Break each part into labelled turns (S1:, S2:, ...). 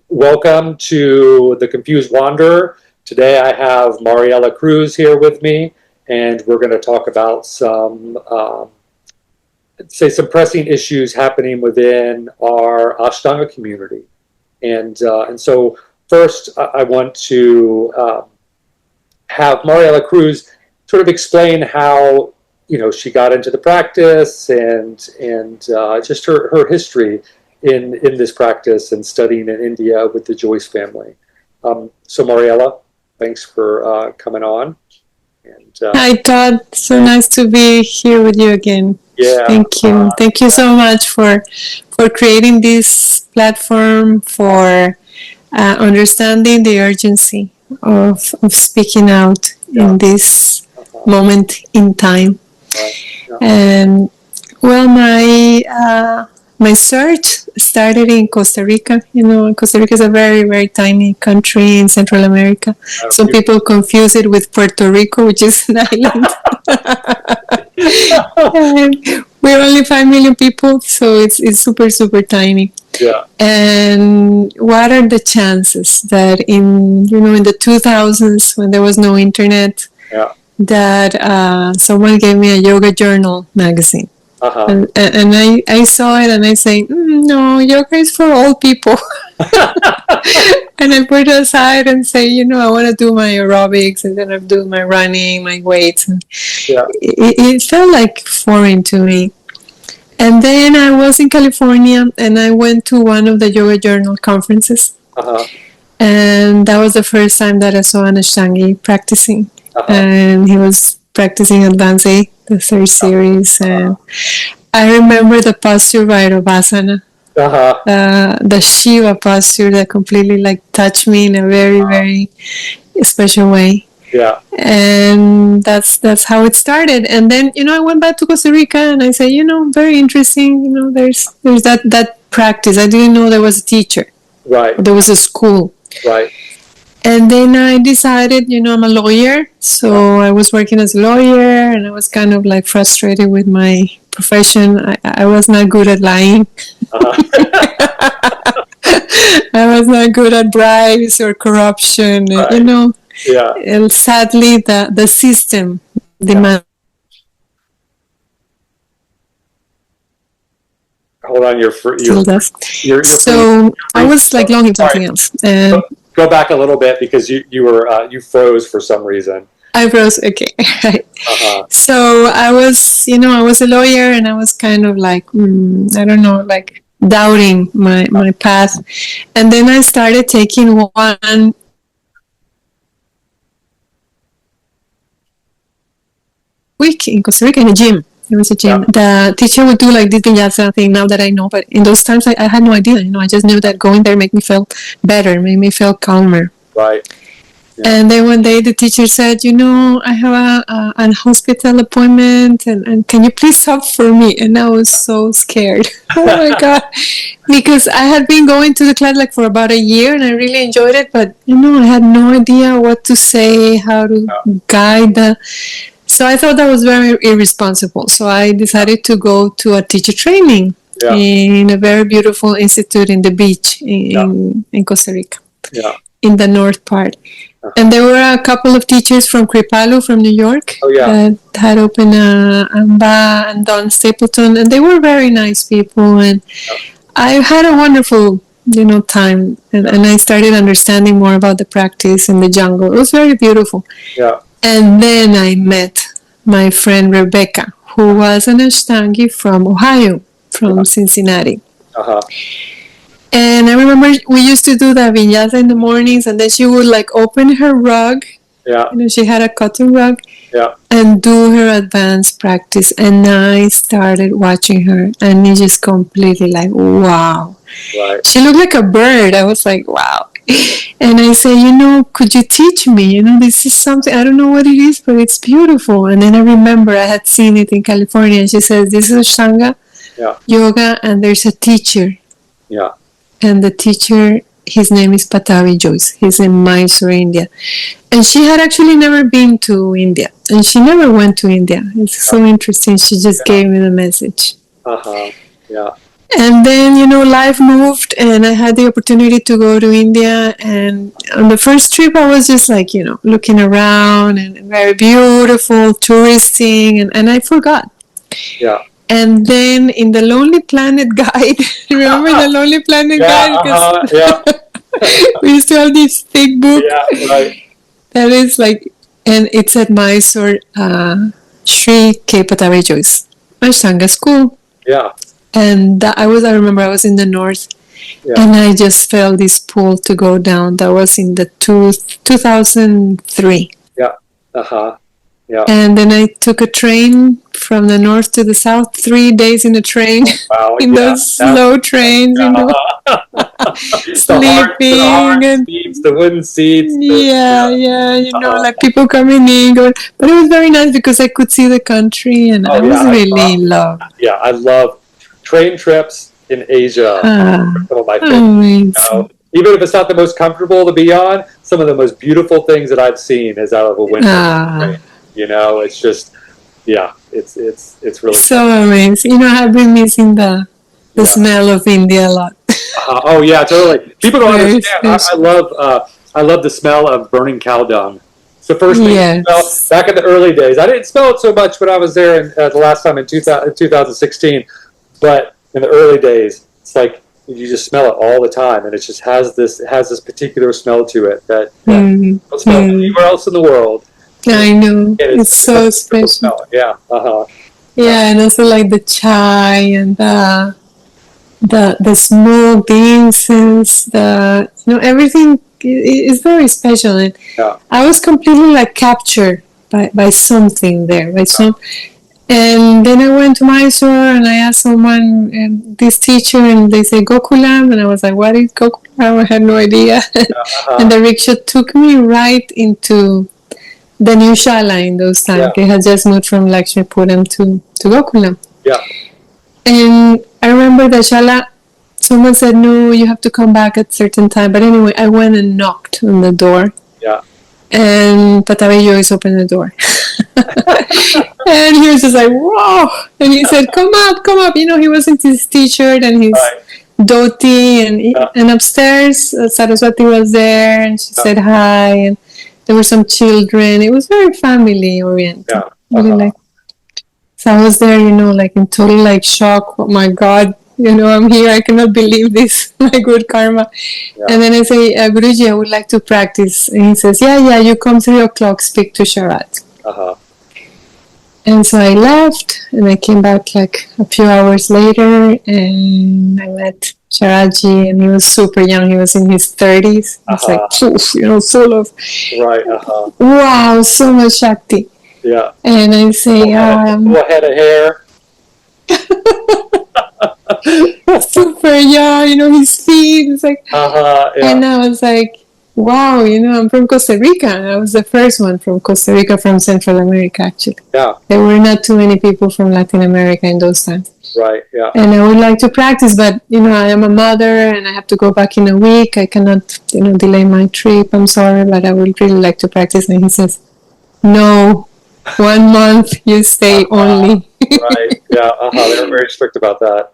S1: Welcome to The Confused Wanderer. Today I have Mariela Cruz here with me, and we're going to talk about some pressing issues happening within our Ashtanga community. And so first I want to have Mariela Cruz sort of explain how she got into the practice and just her history in this practice and studying in India with the Jois family. So Mariela, thanks for coming on. And,
S2: hi Todd, so nice to be here with you again.
S1: Yeah.
S2: Thank you so much for creating this platform, for understanding the urgency of speaking out in this moment in time. And well, my search started in Costa Rica. Costa Rica is a very, very tiny country in Central America. Some people confuse it with Puerto Rico, which is an island. We're only 5 million people, so it's super, super tiny.
S1: Yeah.
S2: And what are the chances that in the 2000s, when there was no internet, that someone gave me a yoga journal magazine? And I saw it and I say, no, yoga is for old people. And I put it aside and say, I want to do my aerobics, and then I do my running, my weights. And it felt like foreign to me. And then I was in California and I went to one of the yoga journal conferences. And that was the first time that I saw an Ashtangi practicing. And he was practicing Advanced A, the third series. And I remember the posture by Asana, the Shiva posture that completely touched me in a very, very special way.
S1: Yeah.
S2: And that's how it started. And then, I went back to Costa Rica and I said, very interesting. There's that practice. I didn't know there was a teacher.
S1: Right.
S2: There was a school.
S1: Right.
S2: And then I decided, I'm a lawyer. So I was working as a lawyer and I was kind of frustrated with my profession. I was not good at lying. I was not good at bribes or corruption,
S1: Yeah.
S2: And sadly, the system demands.
S1: Hold on, you're
S2: so I was longing something else.
S1: Go back a little bit because you froze for some reason.
S2: I froze. Okay. Right. So I was a lawyer and I was kind of I don't know, doubting my path. And then I started taking one week in Costa Rica in a gym. There was a gym. Yeah. The teacher would do this vinyasa thing now that I know, but in those times I had no idea. I just knew that going there made me feel better, made me feel calmer.
S1: Right.
S2: Yeah. And then one day the teacher said, I have a hospital appointment and can you please stop for me? And I was so scared. Oh my God. Because I had been going to the class for about a year and I really enjoyed it, but I had no idea what to say, how to guide So I thought that was very irresponsible. So I decided to go to a teacher training in a very beautiful institute in the beach in Costa Rica, in the north part. And there were a couple of teachers from Kripalu, from New York, that had opened Amba and Don Stapleton, and they were very nice people. And I had a wonderful, time, and I started understanding more about the practice in the jungle. It was very beautiful.
S1: Yeah.
S2: And then I met my friend Rebecca, who was an Ashtangi from Ohio, from Cincinnati. And I remember we used to do the vinyasa in the mornings, and then she would open her rug.
S1: Yeah.
S2: She had a cotton rug.
S1: Yeah.
S2: And do her advanced practice. And I started watching her, and it just completely wow.
S1: Right.
S2: She looked like a bird. I was like, wow. And I say, could you teach me? This is something, I don't know what it is, but it's beautiful. And then I remember I had seen it in California. And she says, this is Ashtanga Yoga, and there's a teacher.
S1: Yeah.
S2: And the teacher, his name is Pattabhi Jois. He's in Mysore, India. And she had actually never been to India. And she never went to India. It's so interesting. She just gave me the message.
S1: Yeah.
S2: And then, life moved and I had the opportunity to go to India. And on the first trip, I was just like, looking around and very beautiful, touristing, and I forgot.
S1: Yeah.
S2: And then in the Lonely Planet guide, remember the Lonely Planet guide?
S1: Yeah.
S2: We used to have this thick book.
S1: Yeah, right.
S2: That is like, and it's at Mysore, Sri K. Pattabhi Jois, Ashtanga school.
S1: Yeah.
S2: And I remember I was in the north, and I just felt this pull to go down. That was in the 2003.
S1: Yeah. Uh-huh. Yeah.
S2: And then I took a train from the north to the south, 3 days in a train.
S1: Wow.
S2: In those slow trains, sleeping and
S1: seats, the wooden seats.
S2: Like people coming in, going. But it was very nice because I could see the country, and I was really in love.
S1: Yeah, I love train trips in Asia. Some of my favorites. Even if it's not the most comfortable to be on, some of the most beautiful things that I've seen is out of a window train. It's just, it's really
S2: so amazing. I've been missing the smell of India a lot.
S1: Oh yeah, totally. People don't understand. I love the smell of burning cow dung. It's the first thing I smell back in the early days. I didn't smell it so much when I was there the last time in 2016, but in the early days, it's like you just smell it all the time, and it just has this particular smell to it that you don't smell anywhere else in the world.
S2: I know. It's so special.
S1: Yeah.
S2: Yeah, and also like the chai and the smoke, the incense, everything is very special. And I was completely like captured by something there, and then I went to Mysore and I asked someone, this teacher, and they say Gokulam, and I was like, what is Gokulam? I had no idea. And the rickshaw took me right into the new shala in those times. They had just moved from Lakshmipuram to Gokulam.
S1: Yeah.
S2: And I remember the shala, someone said, no, you have to come back at certain time. But anyway, I went and knocked on the door.
S1: Yeah.
S2: And Pattabhi Jois opened the door. And he was just like, whoa. And he said, come up. He was in his t-shirt and his dhoti. And upstairs, Saraswati was there. And she said hi. And there were some children. It was very family oriented.
S1: Yeah.
S2: Really so I was there, like in total shock. Oh my God, I'm here. I cannot believe this. My good karma. Yeah. And then I say, Guruji, I would like to practice. And he says, yeah, you come 3 o'clock, speak to Sharath. And so I left and I came back like a few hours later and I met Sharath Ji, and he was super young. He was in his 30s. It's like, full of, wow, so much Shakti.
S1: Yeah.
S2: And I say,
S1: full head of hair.
S2: Super young, his feet. It's like, and I was like, wow, I'm from Costa Rica. I was the first one from Costa Rica, from Central America, actually.
S1: Yeah.
S2: There were not too many people from Latin America in those times.
S1: Right, yeah.
S2: And I would like to practice, but, I am a mother and I have to go back in a week. I cannot, delay my trip. I'm sorry, but I would really like to practice. And he says, no, 1 month you stay only.
S1: Right, yeah, they were very strict about that.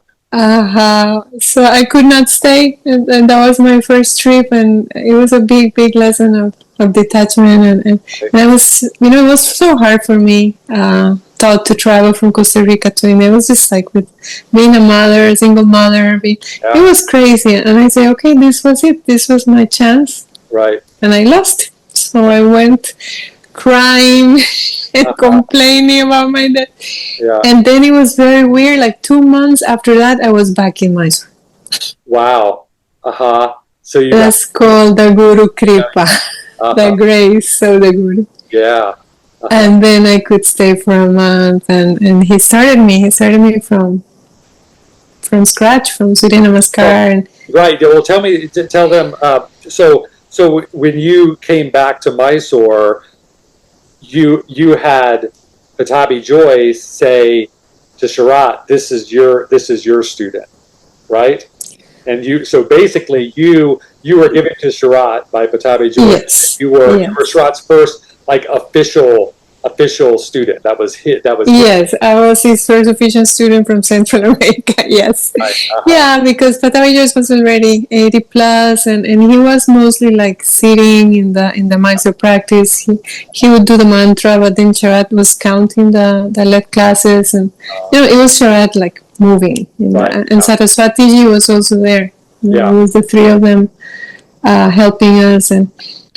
S2: So I could not stay, and that was my first trip, and it was a big lesson of detachment, and I was, it was so hard for me, Todd, to travel from Costa Rica to India. It was just like with being a single mother, it was crazy, and I say, okay, this was it, this was my chance,
S1: right,
S2: and I lost it, so I went crying and complaining about my dad. Yeah. And then it was very weird. Like 2 months after that, I was back in Mysore.
S1: Wow. So
S2: that's called the Guru Kripa, the grace of the Guru.
S1: Yeah.
S2: And then I could stay for a month, and he started me from scratch, from Surya Namaskar. And
S1: right. Well, tell them. So when you came back to Mysore, you had Pattabhi Jois say to Sharath, this is your student, right? And so basically you were given to Sharath by Pattabhi Jois.
S2: Yes.
S1: You were Sharath's first official official student. That was hit. That was
S2: Yes, I was his first official student from Central America. Yes,
S1: right.
S2: yeah, because Pattabhi Jois was already 80 plus, and he was mostly like sitting in the Mysore practice. He would do the mantra, but then Sharath was counting the left classes, and it was Sharath like moving,
S1: Right.
S2: and Saraswati Ji was also there.
S1: Yeah.
S2: It was the three of them helping us, and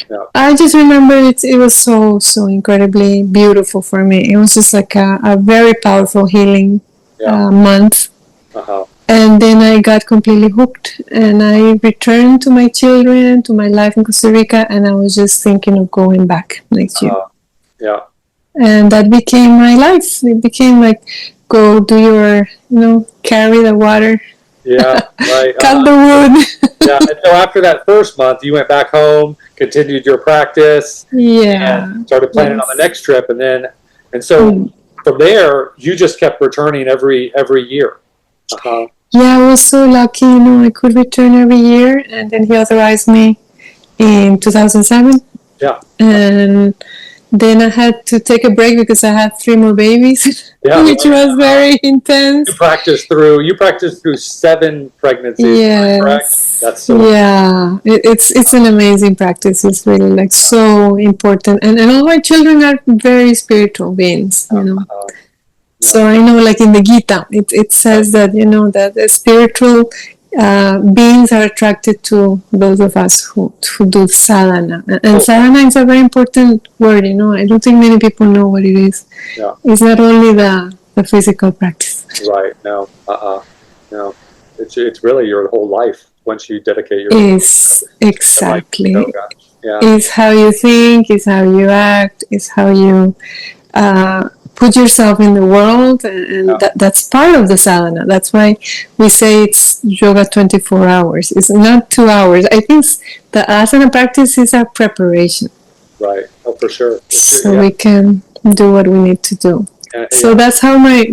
S1: Yeah.
S2: I just remember it was so incredibly beautiful for me. It was just like a very powerful healing
S1: Yeah.
S2: month.
S1: Uh-huh.
S2: And then I got completely hooked, and I returned to my children, to my life in Costa Rica, and I was just thinking of going back next year.
S1: Yeah.
S2: And that became my life. It became like, go do your, carry the water,
S1: Yeah. Right.
S2: cut the wood.
S1: Yeah. And so after that first month, you went back home, continued your practice,
S2: Yeah.
S1: and started planning on the next trip, and so from there, you just kept returning every year. Uh-huh.
S2: Yeah, I was so lucky, I could return every year, and then he authorized me in 2007.
S1: Yeah.
S2: And then I had to take a break because I had 3 more babies,
S1: Yeah.
S2: which was very intense.
S1: You practiced through 7 pregnancies.
S2: Yes.
S1: Correct? That's so.
S2: Yeah, it's an amazing practice. It's really like so important, and all my children are very spiritual beings. So I know, like in the Gita, it says that that the spiritual beings are attracted to those of us who do sadhana, and sadhana is a very important word. I don't think many people know what it is.
S1: Yeah.
S2: It's not only the physical practice.
S1: Right. No. No. It's really your whole life once you dedicate your.
S2: Is exactly.
S1: Yoga. Yeah.
S2: It's how you think. It's how you act. It's how you. Put yourself in the world, and that's part of the sadhana. That's why we say it's yoga 24 hours. It's not 2 hours. I think the asana practice is a preparation.
S1: Right. Oh, for sure.
S2: So we can do what we need to do. So that's how my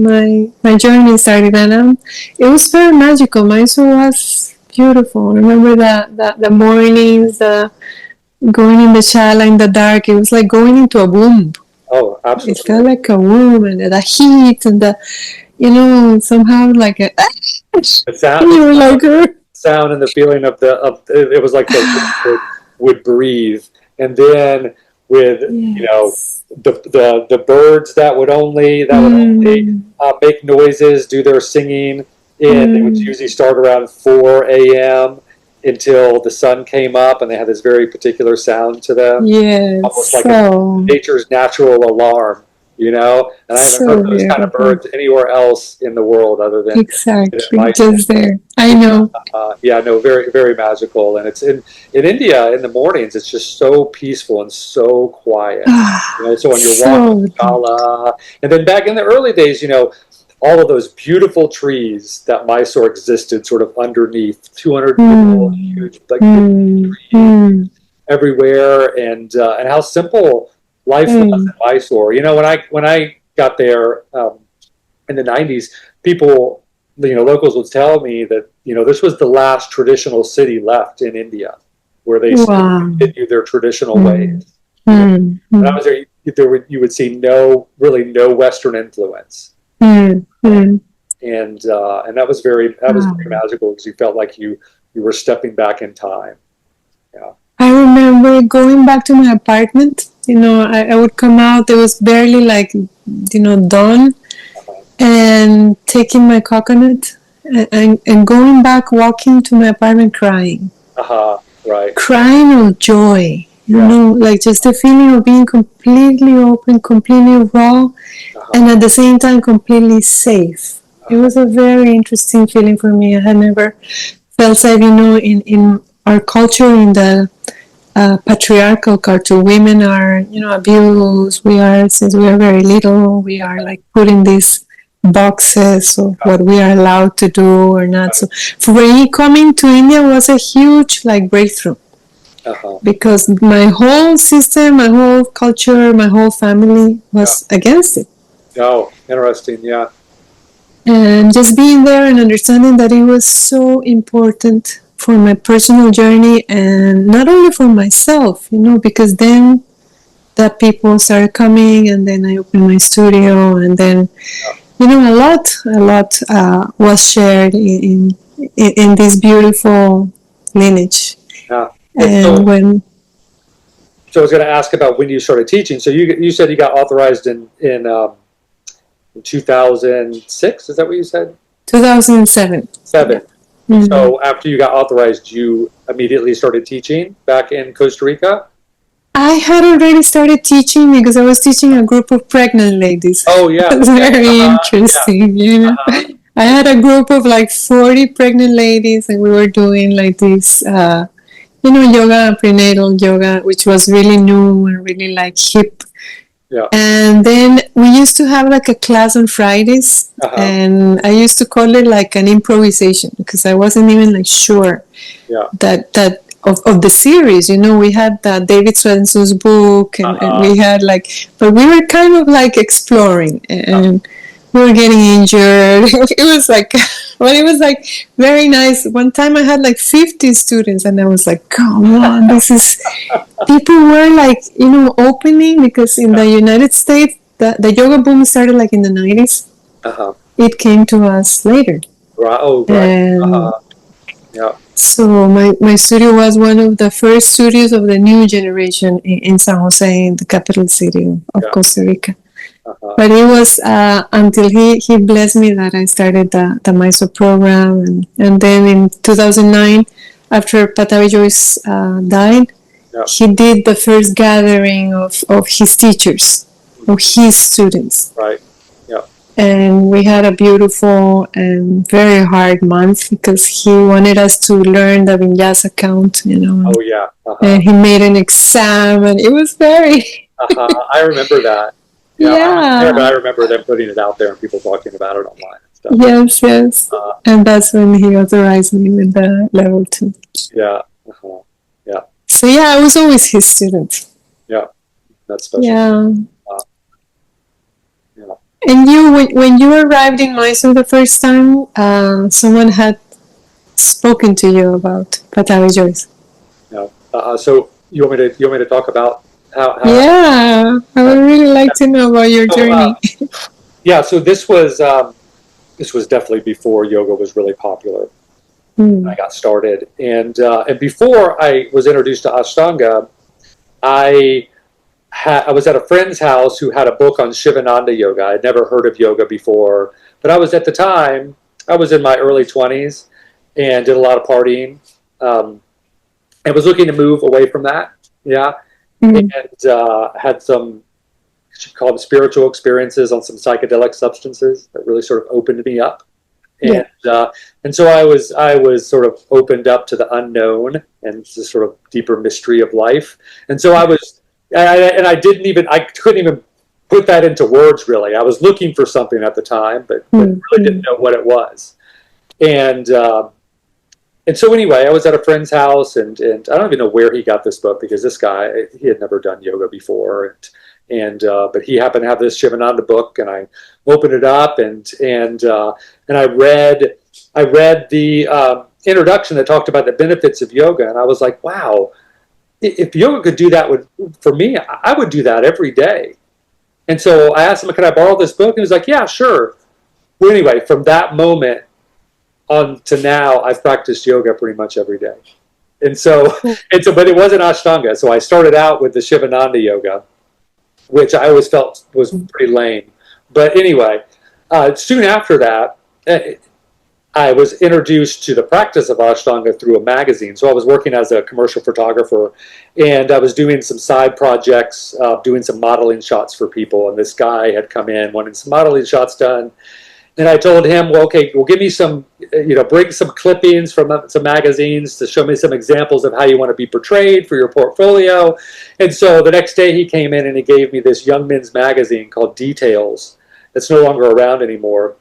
S2: journey started, and it was very magical. Mysore was beautiful. I remember the mornings, going in the shala in the dark. It was like going into a womb.
S1: Oh, absolutely.
S2: It felt like a womb, and the heat, and somehow like a
S1: the sound and the feeling of it was like the would breathe, and then with the birds that would only make noises, do their singing, and they would usually start around 4 a.m. until the sun came up, and they had this very particular sound to them.
S2: Yes.
S1: Almost like nature's natural alarm, And I haven't heard those kind of birds anywhere else in the world other than
S2: exactly just there. I know.
S1: Very, very magical. And it's in India in the mornings, it's just so peaceful and so quiet. So when you're walking shala, and then back in the early days, all of those beautiful trees that Mysore existed sort of underneath, 200 people, huge trees everywhere, and how simple life was in Mysore. When I got there in the 90s, people, locals would tell me that, this was the last traditional city left in India where they still continue their traditional ways. When I was there, you would see no Western influence. And that was very magical because you felt like you were stepping back in time. Yeah.
S2: I remember going back to my apartment. I would come out. There was barely dawn, and taking my coconut and going back, walking to my apartment, crying.
S1: Right.
S2: Crying of joy. Just the feeling of being completely open, completely raw, and at the same time completely safe. It was a very interesting feeling for me. I had never felt safe, in our culture, in the patriarchal culture. Women are, abused. Since we are very little, we are put in these boxes of what we are allowed to do or not. So for me, coming to India was a huge breakthrough. Because my whole system, my whole culture, my whole family was against it.
S1: Oh, interesting, yeah.
S2: And just being there and understanding that it was so important for my personal journey, and not only for myself, because then that people started coming, and then I opened my studio, and then a lot was shared in this beautiful lineage.
S1: Yeah.
S2: And when
S1: So I was going to ask about when you started teaching. So you said you got authorized in 2006. Is that what you said?
S2: 2007.
S1: Seven.
S2: Mm-hmm.
S1: So after you got authorized, you immediately started teaching back in Costa Rica?
S2: I had already started teaching because I was teaching a group of pregnant ladies.
S1: Oh, yeah.
S2: It was very interesting, I had a group of like 40 pregnant ladies, and we were doing like this, yoga, prenatal yoga, which was really new and really like hip.
S1: Yeah.
S2: And then we used to have like a class on Fridays, and I used to call it like an improvisation because I wasn't even like sure that of the series. We had David Swenson's book, and we had but we were kind of like exploring, and we were getting injured. It was like, well, it was like very nice. One time I had like 50 students, and I was like, come on, people were like, opening, because in the United States, the yoga boom started like in the 90s. It came to us later.
S1: Oh, right. Yeah.
S2: So my studio was one of the first studios of the new generation in San Jose, in the capital city of Costa Rica. But it was until he blessed me that I started the Mysore program. And then in 2009, after Pattabhi Jois died, he did the first gathering of his teachers, of his students.
S1: Right. Yeah.
S2: And we had a beautiful and very hard month because he wanted us to learn the vinyasa count,
S1: Oh, yeah.
S2: And he made an exam, and it was very...
S1: I remember that. Yeah. I remember them putting it out there and people talking about it online and stuff.
S2: Yes. And that's when he authorized me with the level 2.
S1: Yeah. Yeah.
S2: So I was always his student.
S1: Yeah. That's special.
S2: Yeah. And when you arrived in Mysore the first time, someone had spoken to you about Pattabhi Jois.
S1: Yeah. So you want me to talk about how?
S2: Yeah, I would really like to know about your journey.
S1: So this was definitely before yoga was really popular. I got started, and before I was introduced to Ashtanga, I was at a friend's house who had a book on Shivananda yoga. I'd never heard of yoga before, but I was in my early 20s and did a lot of partying, and was looking to move away from that. Yeah. And had some, she called them spiritual experiences on some psychedelic substances that really sort of opened me up. And so I was sort of opened up to the unknown and the sort of deeper mystery of life. And so I couldn't even put that into words, really. I was looking for something at the time, but really didn't know what it was. And so anyway, I was at a friend's house, and I don't even know where he got this book, because this guy, he had never done yoga before, but he happened to have this Shivananda book, and I opened it up, and I read the introduction that talked about the benefits of yoga, and I was like, wow, if yoga could do that for me, I would do that every day. And so I asked him, can I borrow this book? And he was like, yeah, sure. Well, anyway, from that moment on to now, I've practiced yoga pretty much every day. But it wasn't Ashtanga. So I started out with the Shivananda yoga, which I always felt was pretty lame. But anyway, soon after that, I was introduced to the practice of Ashtanga through a magazine. So I was working as a commercial photographer, and I was doing some side projects, doing some modeling shots for people. And this guy had come in wanting some modeling shots done. And I told him, well, okay, well, give me some, bring some clippings from some magazines to show me some examples of how you want to be portrayed for your portfolio. And so the next day he came in and he gave me this young men's magazine called Details. That's no longer around anymore.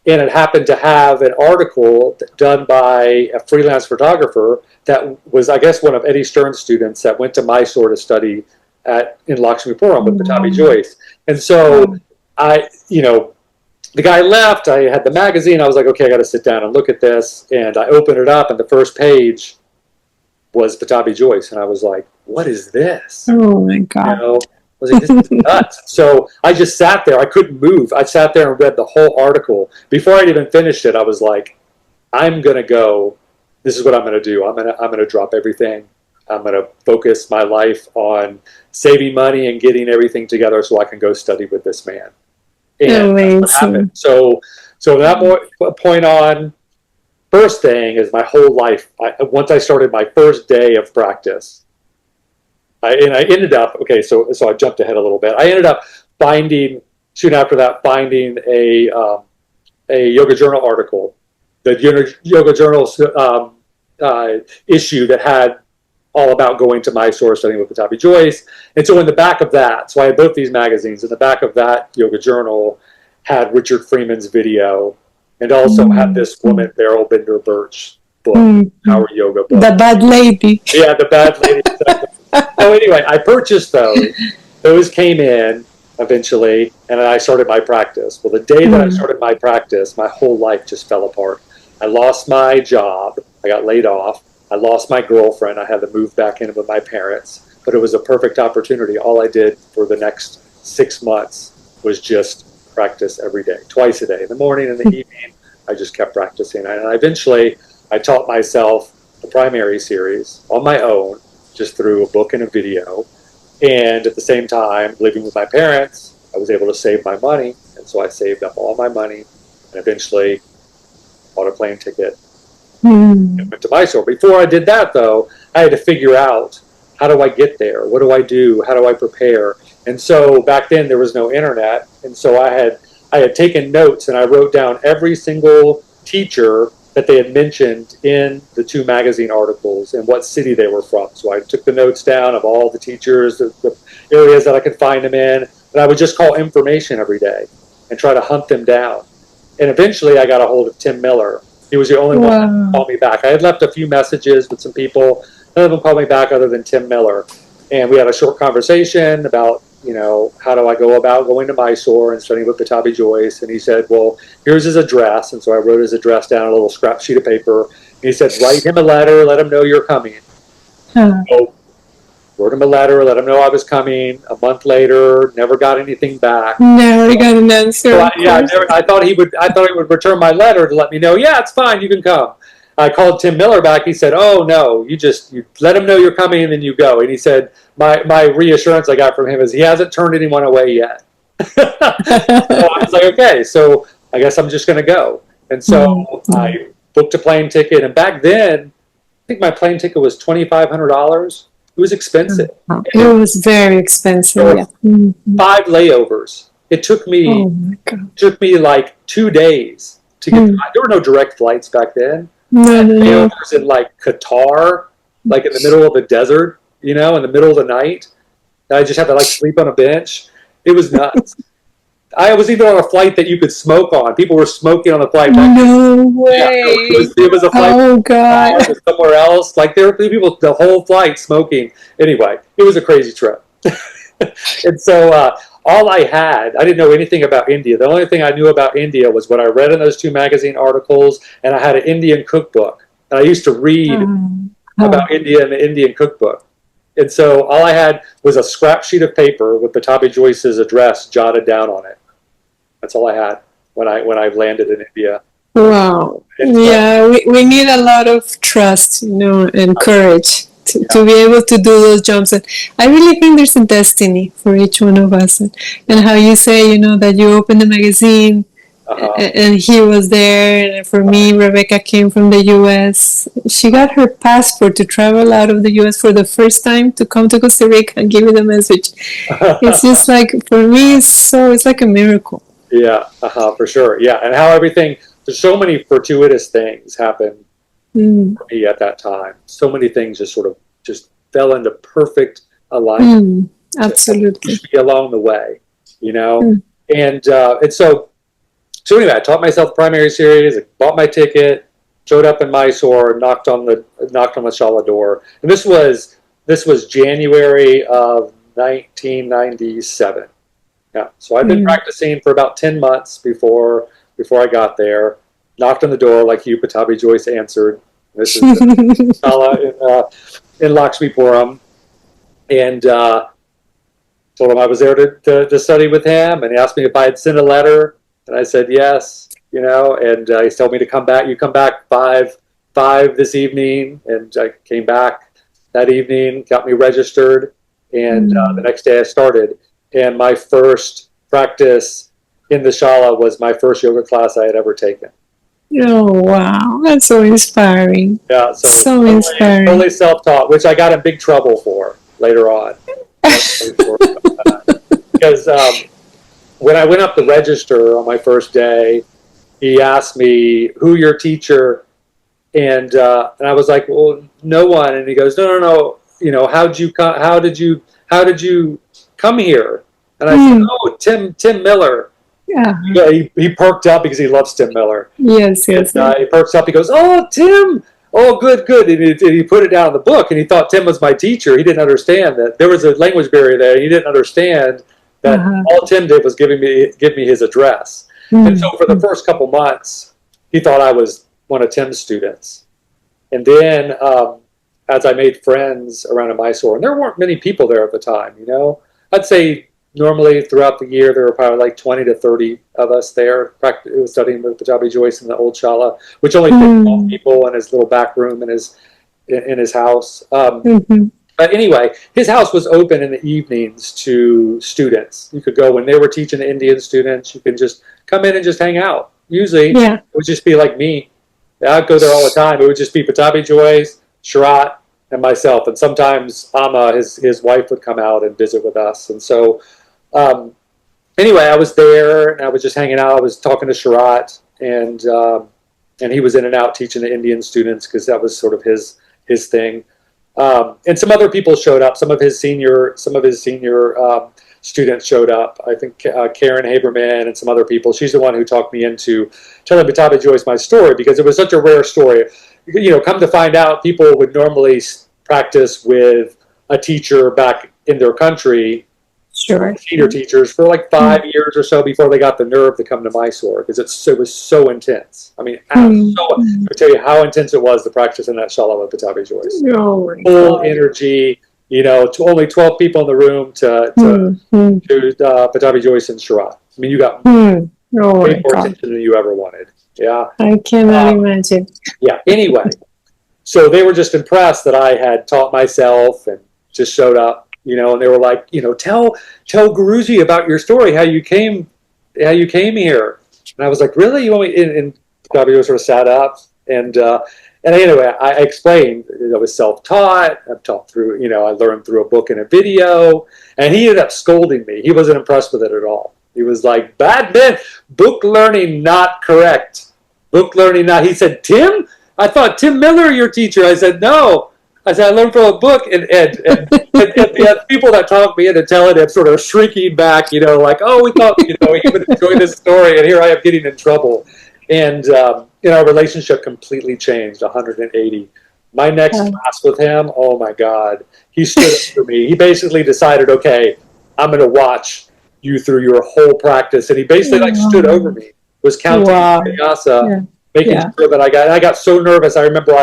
S1: And it happened to have an article done by a freelance photographer that was, I guess, one of Eddie Stern's students that went to Mysore to study in Lakshmipuram with Pattabhi Jois. And so the guy left, I had the magazine, I was like, okay, I got to sit down and look at this. And I opened it up, and the first page was Pattabhi Jois. And I was like, what is this?
S2: Oh, my God.
S1: was like, this is nuts. So I just sat there. I couldn't move. I sat there and read the whole article. Before I'd even finished it, I was like, I'm going to go. This is what I'm going to do. I'm going to drop everything. I'm going to focus my life on saving money and getting everything together so I can go study with this man. And that's what happened. So that point on, first thing is my whole life. Once I started my first day of practice, I ended up, okay, so I jumped ahead a little bit. I ended up soon after that, finding a Yoga Journal article, the Yoga Journal issue that had all about going to Mysore, studying with Pattabhi Jois. And so in the back of that, so I had both these magazines, in the back of that Yoga Journal had Richard Freeman's video, and also had this woman, Beryl Binder Birch book, Our Yoga book.
S2: The bad lady.
S1: Yeah, the bad lady. So anyway, I purchased those. Those came in eventually, and I started my practice. Well, the day that I started my practice, my whole life just fell apart. I lost my job. I got laid off. I lost my girlfriend. I had to move back in with my parents. But it was a perfect opportunity. All I did for the next 6 months was just practice every day, twice a day, in the morning and the evening. I just kept practicing. And eventually, I taught myself the primary series on my own, just through a book and a video. And at the same time, living with my parents, I was able to save my money. And so I saved up all my money and eventually bought a plane ticket and went to Mysore. Before I did that, though, I had to figure out, how do I get there? What do I do? How do I prepare? And so back then there was no internet. And so I had taken notes, and I wrote down every single teacher that they had mentioned in the 2 magazine articles and what city they were from. So I took the notes down of all the teachers, the areas that I could find them in, and I would just call information every day and try to hunt them down. And eventually I got a hold of Tim Miller. He was the only one that called me back. I had left a few messages with some people. None of them called me back other than Tim Miller. And we had a short conversation about, how do I go about going to Mysore and studying with Pattabhi Jois? And he said, well, here's his address. And so I wrote his address down on a little scrap sheet of paper. And he said, write him a letter, let him know you're coming. So wrote him a letter, let him know I was coming. A month later, never got anything back.
S2: Never got an answer.
S1: So I thought he would return my letter to let me know, yeah, it's fine, you can come. I called Tim Miller back. He said, oh, no, you let him know you're coming and then you go. And he said, my reassurance I got from him is he hasn't turned anyone away yet. So I was like, okay, so I guess I'm just going to go. And so I booked a plane ticket. And back then, I think my plane ticket was $2,500. It was expensive.
S2: It was very expensive.
S1: 5 layovers. It took me like 2 days to get. There were no direct flights back then. Layovers in like Qatar, like in the middle of the desert, in the middle of the night. I just had to sleep on a bench. It was nuts. I was even on a flight that you could smoke on. People were smoking on the flight.
S2: No way.
S1: Yeah, it was a flight.
S2: Oh God.
S1: Somewhere else. There were people the whole flight smoking. Anyway, it was a crazy trip. And so all I didn't know anything about India. The only thing I knew about India was what I read in those 2 magazine articles, and I had an Indian cookbook. And I used to read about India in the Indian cookbook. And so all I had was a scrap sheet of paper with Pattabhi Jois's address jotted down on it. That's all I had when I landed in India.
S2: Wow. Yeah, we need a lot of trust, and courage to be able to do those jumps. And I really think there's a destiny for each one of us. And how you say, that you open the magazine and he was there. And for me, Rebecca came from the U.S. She got her passport to travel out of the U.S. for the first time to come to Costa Rica and give me the message. It's just for me, it's like a miracle.
S1: Yeah, for sure. Yeah, and how there's so many fortuitous things happened for me at that time. So many things just fell into perfect alignment.
S2: Absolutely.
S1: To be along the way, And so anyway, I taught myself the primary series. I bought my ticket, showed up in Mysore, knocked on the shala door, and this was January of 1997. Yeah, so I've been practicing for about 10 months before I got there. Knocked on the door like you, Pattabhi Jois answered. This is shala in Lakshmipuram, and told him I was there to study with him, and he asked me if I had sent a letter, and I said yes, and he told me to come back. You come back five this evening, and I came back that evening, got me registered, and the next day I started. And my first practice in the shala was my first yoga class I had ever taken.
S2: Oh, wow. That's so inspiring.
S1: Yeah, so
S2: So inspiring.
S1: totally self-taught, which I got in big trouble for later on. Because when I went up to register on my first day, he asked me, who your teacher? And I was like, well, no one. And he goes, no. How did you come here? And I said, oh, Tim Miller.
S2: Yeah.
S1: He perked up because he loves Tim Miller.
S2: Yes.
S1: He perks up. He goes, oh, Tim. Oh, good. And he put it down in the book, and he thought Tim was my teacher. He didn't understand that there was a language barrier there. He didn't understand that all Tim did was give me his address. And so for the first couple months, he thought I was one of Tim's students. And then as I made friends around in Mysore, and there weren't many people there at the time, I'd say normally throughout the year, there were probably like 20 to 30 of us there studying with Pattabhi Jois in the old shala, which only fit 12 people in his little back room in his house. But anyway, his house was open in the evenings to students. You could go when they were teaching the Indian students. You could just come in and just hang out. Usually, it would just be like me. I'd go there all the time. It would just be Pattabhi Jois, Sharath, and myself. And sometimes Amma, his wife, would come out and visit with us. And so, anyway, I was there and I was just hanging out. I was talking to Sharath, and he was in and out teaching the Indian students because that was sort of his thing. And some other people showed up. Some of his senior students showed up. I think Karen Haberman and some other people. She's the one who talked me into telling Pattabhi Jois my story because it was such a rare story. Come to find out, people would normally practice with a teacher back in their country, senior teachers, for like 5 years or so before they got the nerve to come to Mysore because it was so intense. I mean, I'll tell you how intense it was to practice in that shala with Pattabhi Jois. Full energy. Only 12 people in the room to Pattabhi Jois and Sharath. I mean, you got way more attention than you ever wanted. Yeah.
S2: I cannot imagine.
S1: Yeah. Anyway, so they were just impressed that I had taught myself and just showed up, and they were like, tell Guruji about your story, how you came here. And I was like, really? You want me? And Pattabhi sort of sat up and anyway, I explained that I was self-taught. I've taught through, I learned through a book and a video. And he ended up scolding me. He wasn't impressed with it at all. He was like, bad man, book learning not correct. Book learning not. He said, Tim? I thought Tim Miller your teacher. I said, no. I said, I learned from a book. And the people that talked me into telling him sort of shrinking back, like, oh, we thought, he would enjoy this story. And here I am getting in trouble. And our relationship completely changed 180. My next class with him, oh my God, he stood up for me. He basically decided, okay, I'm going to watch you through your whole practice. And he basically stood over me, was counting vinyasa, making sure that I got so nervous. I remember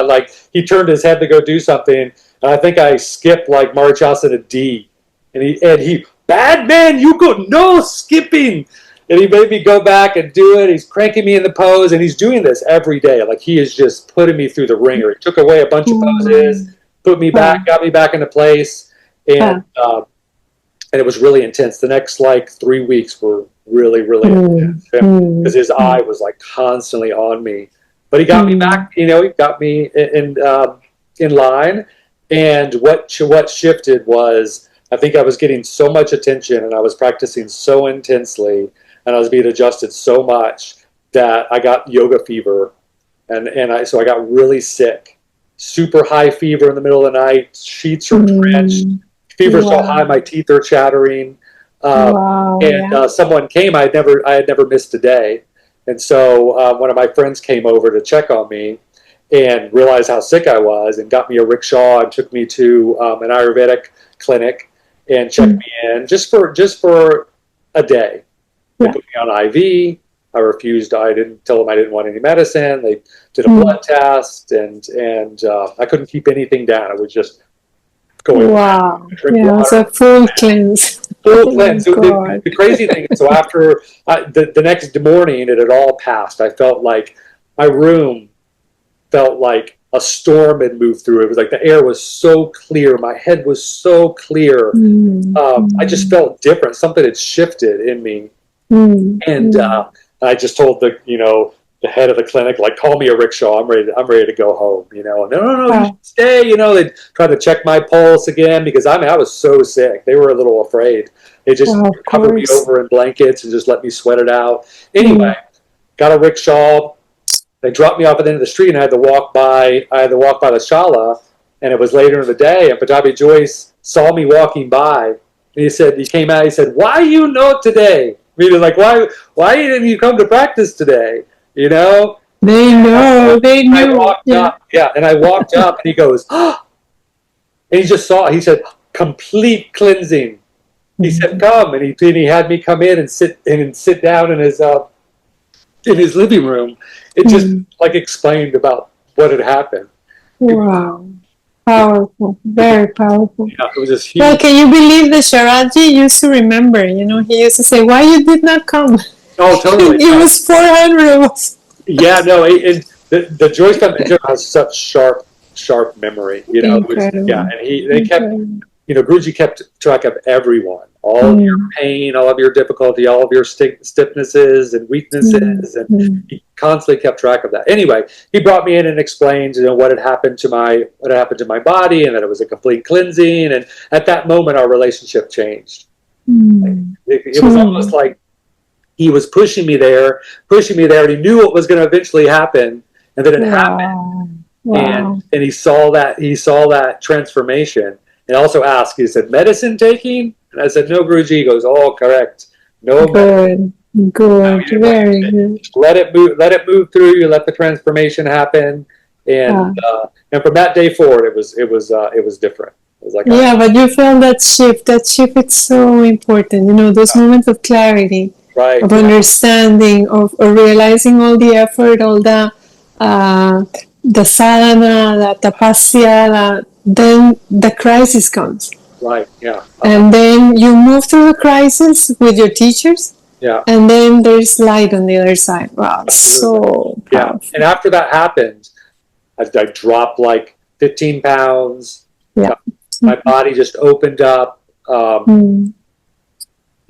S1: he turned his head to go do something. And I think I skipped like Marichasana D. And he, bad man, you go, no skipping. And he made me go back and do it. He's cranking me in the pose, and he's doing this every day. Like, he is just putting me through the ringer. He took away a bunch of poses, put me back, got me back into place, and it was really intense. The next 3 weeks were really, really intense because his eye was constantly on me. But he got me back. He got me in line. And what shifted was, I think I was getting so much attention, and I was practicing so intensely, and I was being adjusted so much that I got yoga fever, so I got really sick, super high fever in the middle of the night. Sheets are drenched, fever so high my teeth are chattering. Someone came. I had never missed a day, and so one of my friends came over to check on me and realized how sick I was, and got me a rickshaw and took me to an Ayurvedic clinic and checked me in just for a day. They put me on IV. I refused. I didn't tell them I didn't want any medicine. They did a blood test, and I couldn't keep anything down. It was just going.
S2: Wow! Yeah, it was a full cleanse.
S1: full
S2: Oh my
S1: cleanse. So
S2: God.
S1: the crazy thing is, so after the next morning, it had all passed. I felt like my room felt like a storm had moved through. It was like the air was so clear. My head was so clear. I just felt different. Something had shifted in me. And I just told the head of the clinic, like, call me a rickshaw. I'm ready to go home. No, you should stay. They tried to check my pulse again because I was so sick. They were a little afraid. They just covered me over in blankets and just let me sweat it out. Anyway, got a rickshaw. They dropped me off at the end of the street, and I had to walk by the shala, and it was later in the day. And Pattabhi Jois saw me walking by, and he came out. He said, "Why you know today?" Meaning, like, why didn't you come to practice today? They know.
S2: They knew.
S1: I walked up, and I walked up, and he goes, "Oh!" And he just saw. He said, "Complete cleansing." He said, "Come," and he had me come in and sit down in his living room. It just like explained about what had happened.
S2: Wow. Powerful. Very powerful.
S1: Yeah, it was just huge.
S2: Well, can you believe the Sharath Ji used to remember? He used to say, "Why you did not come?"
S1: Oh, totally.
S2: It was 400.
S1: Yeah, no, and the Jois family has such sharp memory.
S2: Incredible.
S1: And they kept, Guruji kept track of everyone, all of your pain, all of your difficulty, all of your stiffnesses and weaknesses, and he constantly kept track of that. Anyway, he brought me in and explained, what had happened to my body, and that it was a complete cleansing. And at that moment, our relationship changed. It was almost like he was pushing me there, and he knew what was going to eventually happen, and then it happened. Wow. And he saw that transformation. And also asked, he said, "Medicine taking?" And I said, "No, Guruji." He goes, "Oh, correct. No medicine."
S2: Good, very good.
S1: Let it move through you. Let the transformation happen. And from that day forward, it was different. It was like,
S2: but you felt that shift. That shift is so important. Those moments of clarity, of understanding, of realizing all the effort, all the sadhana, the tapasya, then the crisis comes.
S1: Right, yeah.
S2: And then you move through the crisis with your teachers.
S1: Yeah.
S2: And then there's light on the other side. Wow, so powerful.
S1: Yeah. And after that happened, I dropped like 15 pounds.
S2: Yeah.
S1: My body just opened up.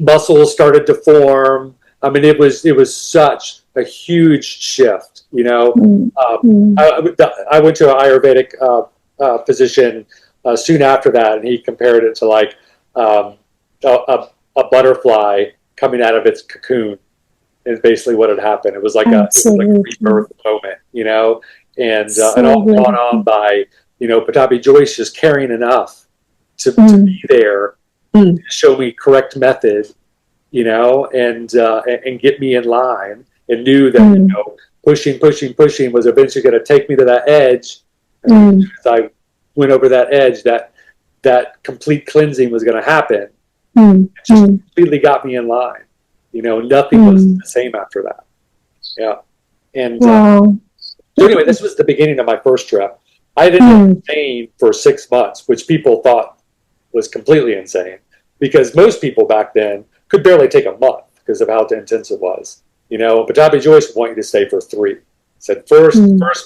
S1: Muscles started to form. I mean, it was such a huge shift. I went to an Ayurvedic physician soon after that, and he compared it to like a butterfly coming out of its cocoon. Is basically what had happened. It was like a rebirth moment, and it all brought on by Pattabhi Jois just caring enough to be there, to show me correct method, and get me in line, and knew that pushing was eventually going to take me to that edge. And as I went over that edge, that complete cleansing was going to happen. It just completely got me in line. Nothing was the same after that. Yeah. And so anyway, this was the beginning of my first trip. I didn't insane for 6 months, which people thought was completely insane, because most people back then could barely take a month because of how intense it was. Pattabhi Jois would want you to stay for 3. Said first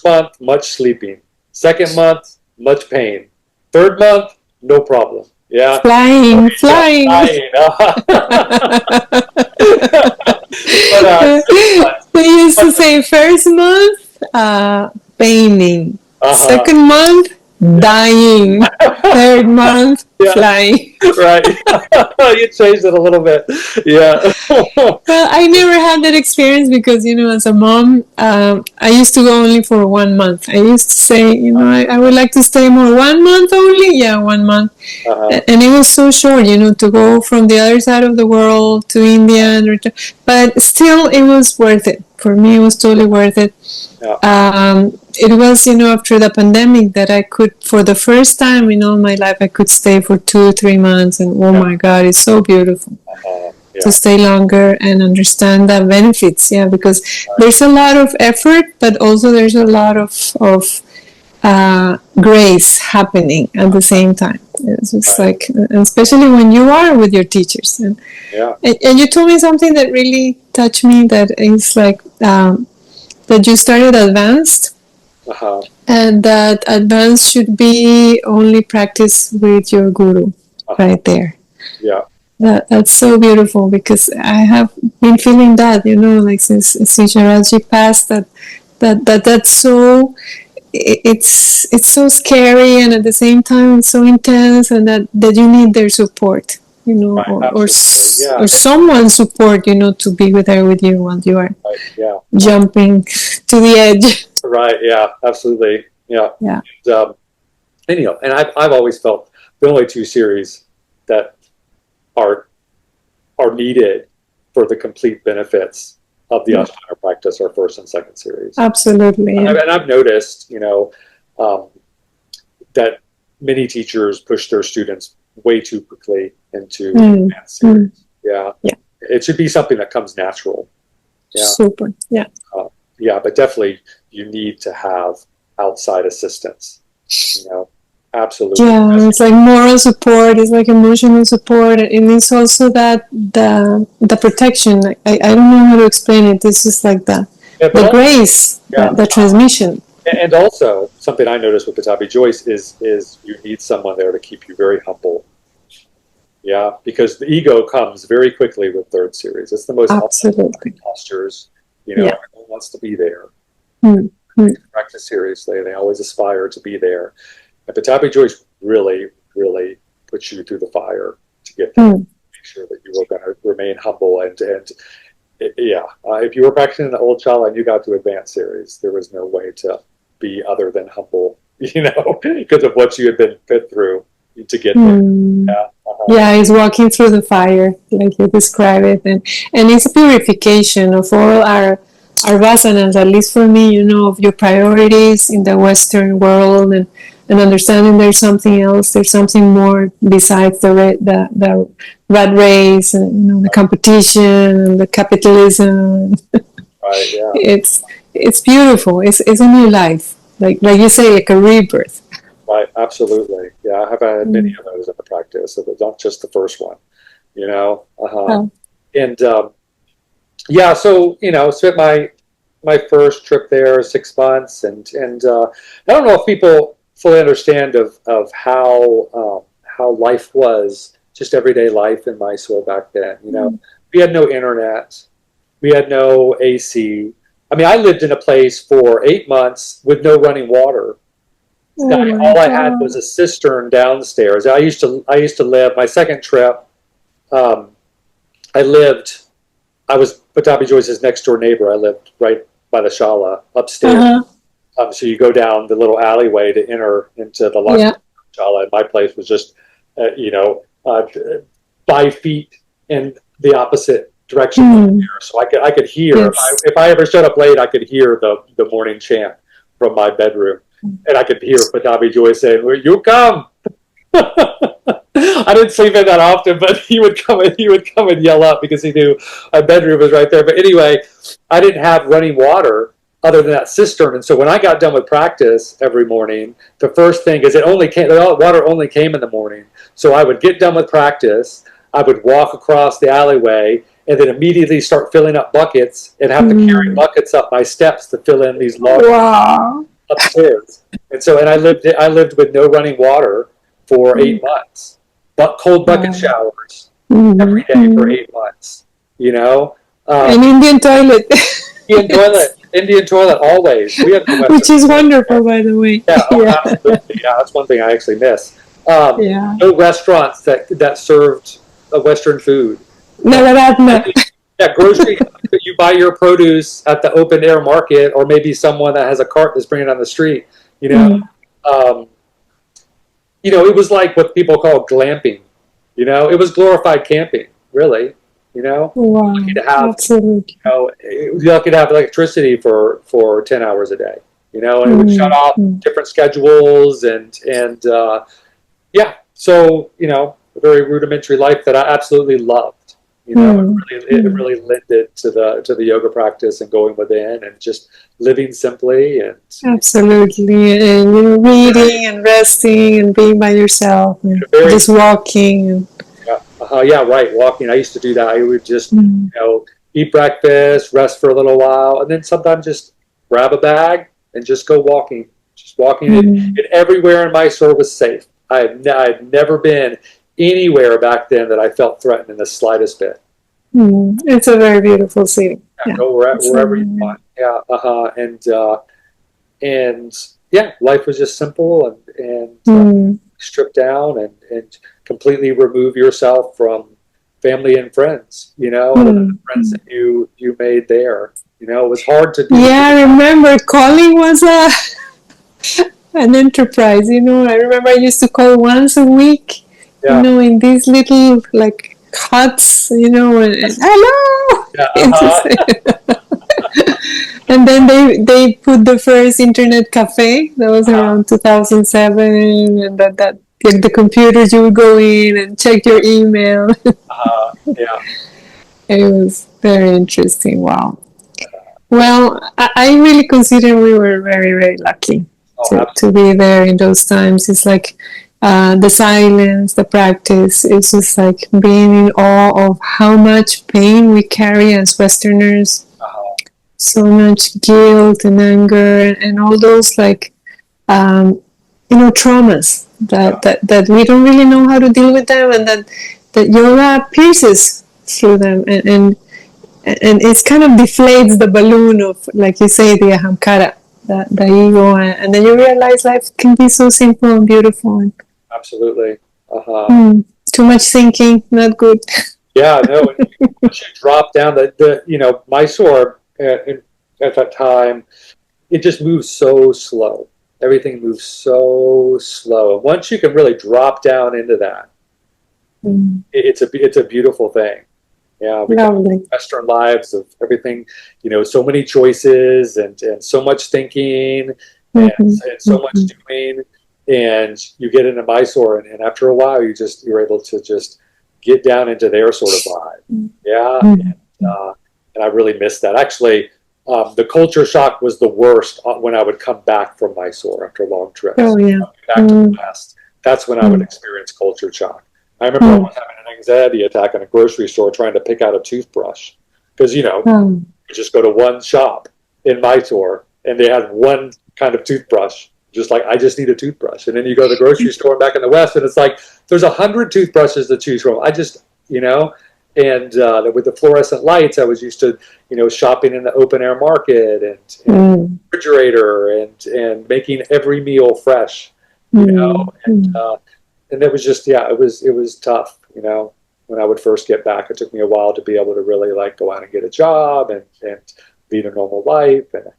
S1: month, much sleeping. Second month, much pain. Third month, no problem. Yeah.
S2: Flying. They used to say first month, paining. Second month, dying. Third month, flying.
S1: Right. You changed it a little bit. Yeah.
S2: Well, I never had that experience because, as a mom, I used to go only for 1 month. I used to say, I would like to stay more. 1 month only? Yeah, 1 month. And it was so short, to go from the other side of the world to India and return. But still, it was worth it. For me, it was totally worth it. Yeah. It was, after the pandemic that I could, for the first time in all my life, I could stay for 2-3 months. And oh my God, it's so beautiful to stay longer and understand the benefits. Yeah, because there's a lot of effort, but also there's a lot of grace happening at the same time. It's just like, and especially when you are with your teachers. And you told me something that really touched me. That is like that you started advanced, and that advanced should be only practiced with your guru, right there.
S1: Yeah.
S2: That's so beautiful, because I have been feeling that, like since Sharath Ji passed, that's so, it's so scary, and at the same time it's so intense, and that you need their support,
S1: Right,
S2: or someone's support, to be there with you while you are jumping to the edge.
S1: Right. Yeah. Absolutely. Yeah.
S2: Yeah.
S1: And I've always felt the only two series that are needed for the complete benefits of the Ashtanga practice are first and second series.
S2: Absolutely. Yeah.
S1: And I've noticed, that many teachers push their students way too quickly into advanced series. Yeah. It should be something that comes natural. Yeah.
S2: Super. Yeah.
S1: But definitely you need to have outside assistance. Absolutely.
S2: Yeah, it's like moral support, it's like emotional support, and it's also that the protection. I don't know how to explain it. This is like the grace, the transmission.
S1: And also something I noticed with Pattabhi Jois is you need someone there to keep you very humble. Yeah, because the ego comes very quickly with third series. It's the most
S2: absolutely
S1: postures. Everyone wants to be there. Practice seriously. They always aspire to be there. And Pattabhi Jois really, really puts you through the fire to get there. Make sure that you were going to remain humble and if you were practicing the old shala and you got to advanced series, there was no way to be other than humble, because of what you had been put through to get there.
S2: Yeah, it's walking through the fire, like you describe it, and it's a purification of all our vasanas, at least for me, of your priorities in the Western world, and understanding there's something else, there's something more besides the rat race, and the competition and the capitalism.
S1: Right. Yeah.
S2: It's beautiful. It's a new life, like you say, like a rebirth.
S1: Right. Absolutely. Yeah, I have had many of those in the practice, so not just the first one. And so spent my first trip there 6 months, and I don't know if people fully understand of how life was, just everyday life in Mysore back then. We had no internet, we had no AC. I mean, I lived in a place for 8 months with no running water. All I had was a cistern downstairs. I used to live my second trip. I was Pattabhi Jois' next door neighbor. I lived right by the shala upstairs. So you go down the little alleyway to enter into the shala, and my place was just 5 feet in the opposite direction from here. So I could hear, if I ever showed up late, I could hear the morning chant from my bedroom, and I could hear Pattabhi Jois saying, "Will you come?" I didn't sleep in that often, but he would come and yell up because he knew my bedroom was right there. But anyway, I didn't have running water other than that cistern, and so when I got done with practice every morning, the first thing is the water only came in the morning. So I would get done with practice, I would walk across the alleyway, and then immediately start filling up buckets and have to carry buckets up my steps to fill in these large upstairs. And so, I lived with no running water for 8 months, but cold bucket showers every day for 8 months.
S2: An Indian toilet.
S1: Indian toilet always. We had
S2: which is wonderful, by the way.
S1: Yeah, absolutely. Yeah, that's one thing I actually miss. No restaurants that served Western food. Yeah, grocery. You buy your produce at the open air market, or maybe someone that has a cart that's bringing it on the street. It was like what people call glamping. It was glorified camping, really.
S2: Wow,
S1: lucky to have,
S2: absolutely.
S1: Lucky to have electricity for 10 hours a day. And it would shut off different schedules and so a very rudimentary life that I absolutely loved. You know,
S2: Mm.
S1: it really lended to the yoga practice and going within and just living simply and
S2: Absolutely. And reading and resting and being by yourself and
S1: very
S2: just walking. And,
S1: yeah, right. Walking. I used to do that. I would just
S2: mm,
S1: eat breakfast, rest for a little while, and then sometimes just grab a bag and just go walking. Just walking.
S2: mm,
S1: It everywhere in Mysore was safe. I had never been anywhere back then that I felt threatened in the slightest bit.
S2: It's a very beautiful city.
S1: Yeah,
S2: Yeah.
S1: go
S2: It's
S1: wherever you want. Yeah, and yeah, life was just simple and
S2: mm,
S1: stripped down and completely remove yourself from family and friends. You know, other than the friends
S2: mm.
S1: that you made there. You know, it was hard to do.
S2: Yeah, I remember calling was an enterprise. I remember I used to call once a week,
S1: Yeah,
S2: in these little like huts, and hello.
S1: yeah,
S2: It's just- and then they put the first internet cafe. That was around 2007, and that like the computers you would go in and check your email.
S1: yeah.
S2: It was very interesting. Wow. Well, I really consider we were very, very lucky
S1: Oh,
S2: to be there in those times. It's like the silence, the practice. It's just like being in awe of how much pain we carry as Westerners, so much guilt and anger, and all those like traumas that we don't really know how to deal with them, and that yoga pierces through them, and it's kind of deflates the balloon of, like you say, the ahamkara, the ego, and then you realize life can be so simple and beautiful. And,
S1: absolutely.
S2: too much thinking, not good.
S1: Yeah, no. Once you drop down Mysore at that time, it just moves so slow. Everything moves so slow. Once you can really drop down into that, it's a beautiful thing. Yeah, we got
S2: Lovely.
S1: Western lives of everything, so many choices and so much thinking and so much doing. And you get into Mysore, and after a while, you're able to just get down into their sort of vibe. Yeah, and I really missed that. Actually, the culture shock was the worst when I would come back from Mysore after long trips.
S2: Oh yeah.
S1: Back to the West. That's when I would experience culture shock. I remember almost having an anxiety attack in a grocery store trying to pick out a toothbrush because you just go to one shop in Mysore and they had one kind of toothbrush. Just like I just need a toothbrush, and then you go to the grocery store back in the West, and it's like there's 100 toothbrushes to choose from. I just and with the fluorescent lights, I was used to shopping in the open air market and refrigerator and making every meal fresh, and it was just it was tough, when I would first get back. It took me a while to be able to really like go out and get a job and lead a normal life, and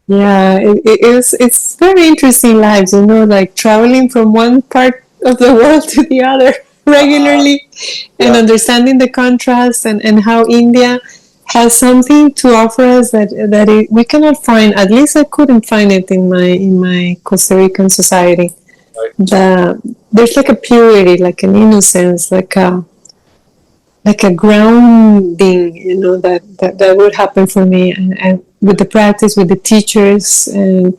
S2: Yeah, it's very interesting lives, like traveling from one part of the world to the other regularly, and
S1: yeah,
S2: understanding the contrast, and how India has something to offer us that we cannot find. At least I couldn't find it in my Costa Rican society.
S1: right,
S2: There's like a purity, like an innocence, like a grounding, that would happen for me, and with the practice, with the teachers, and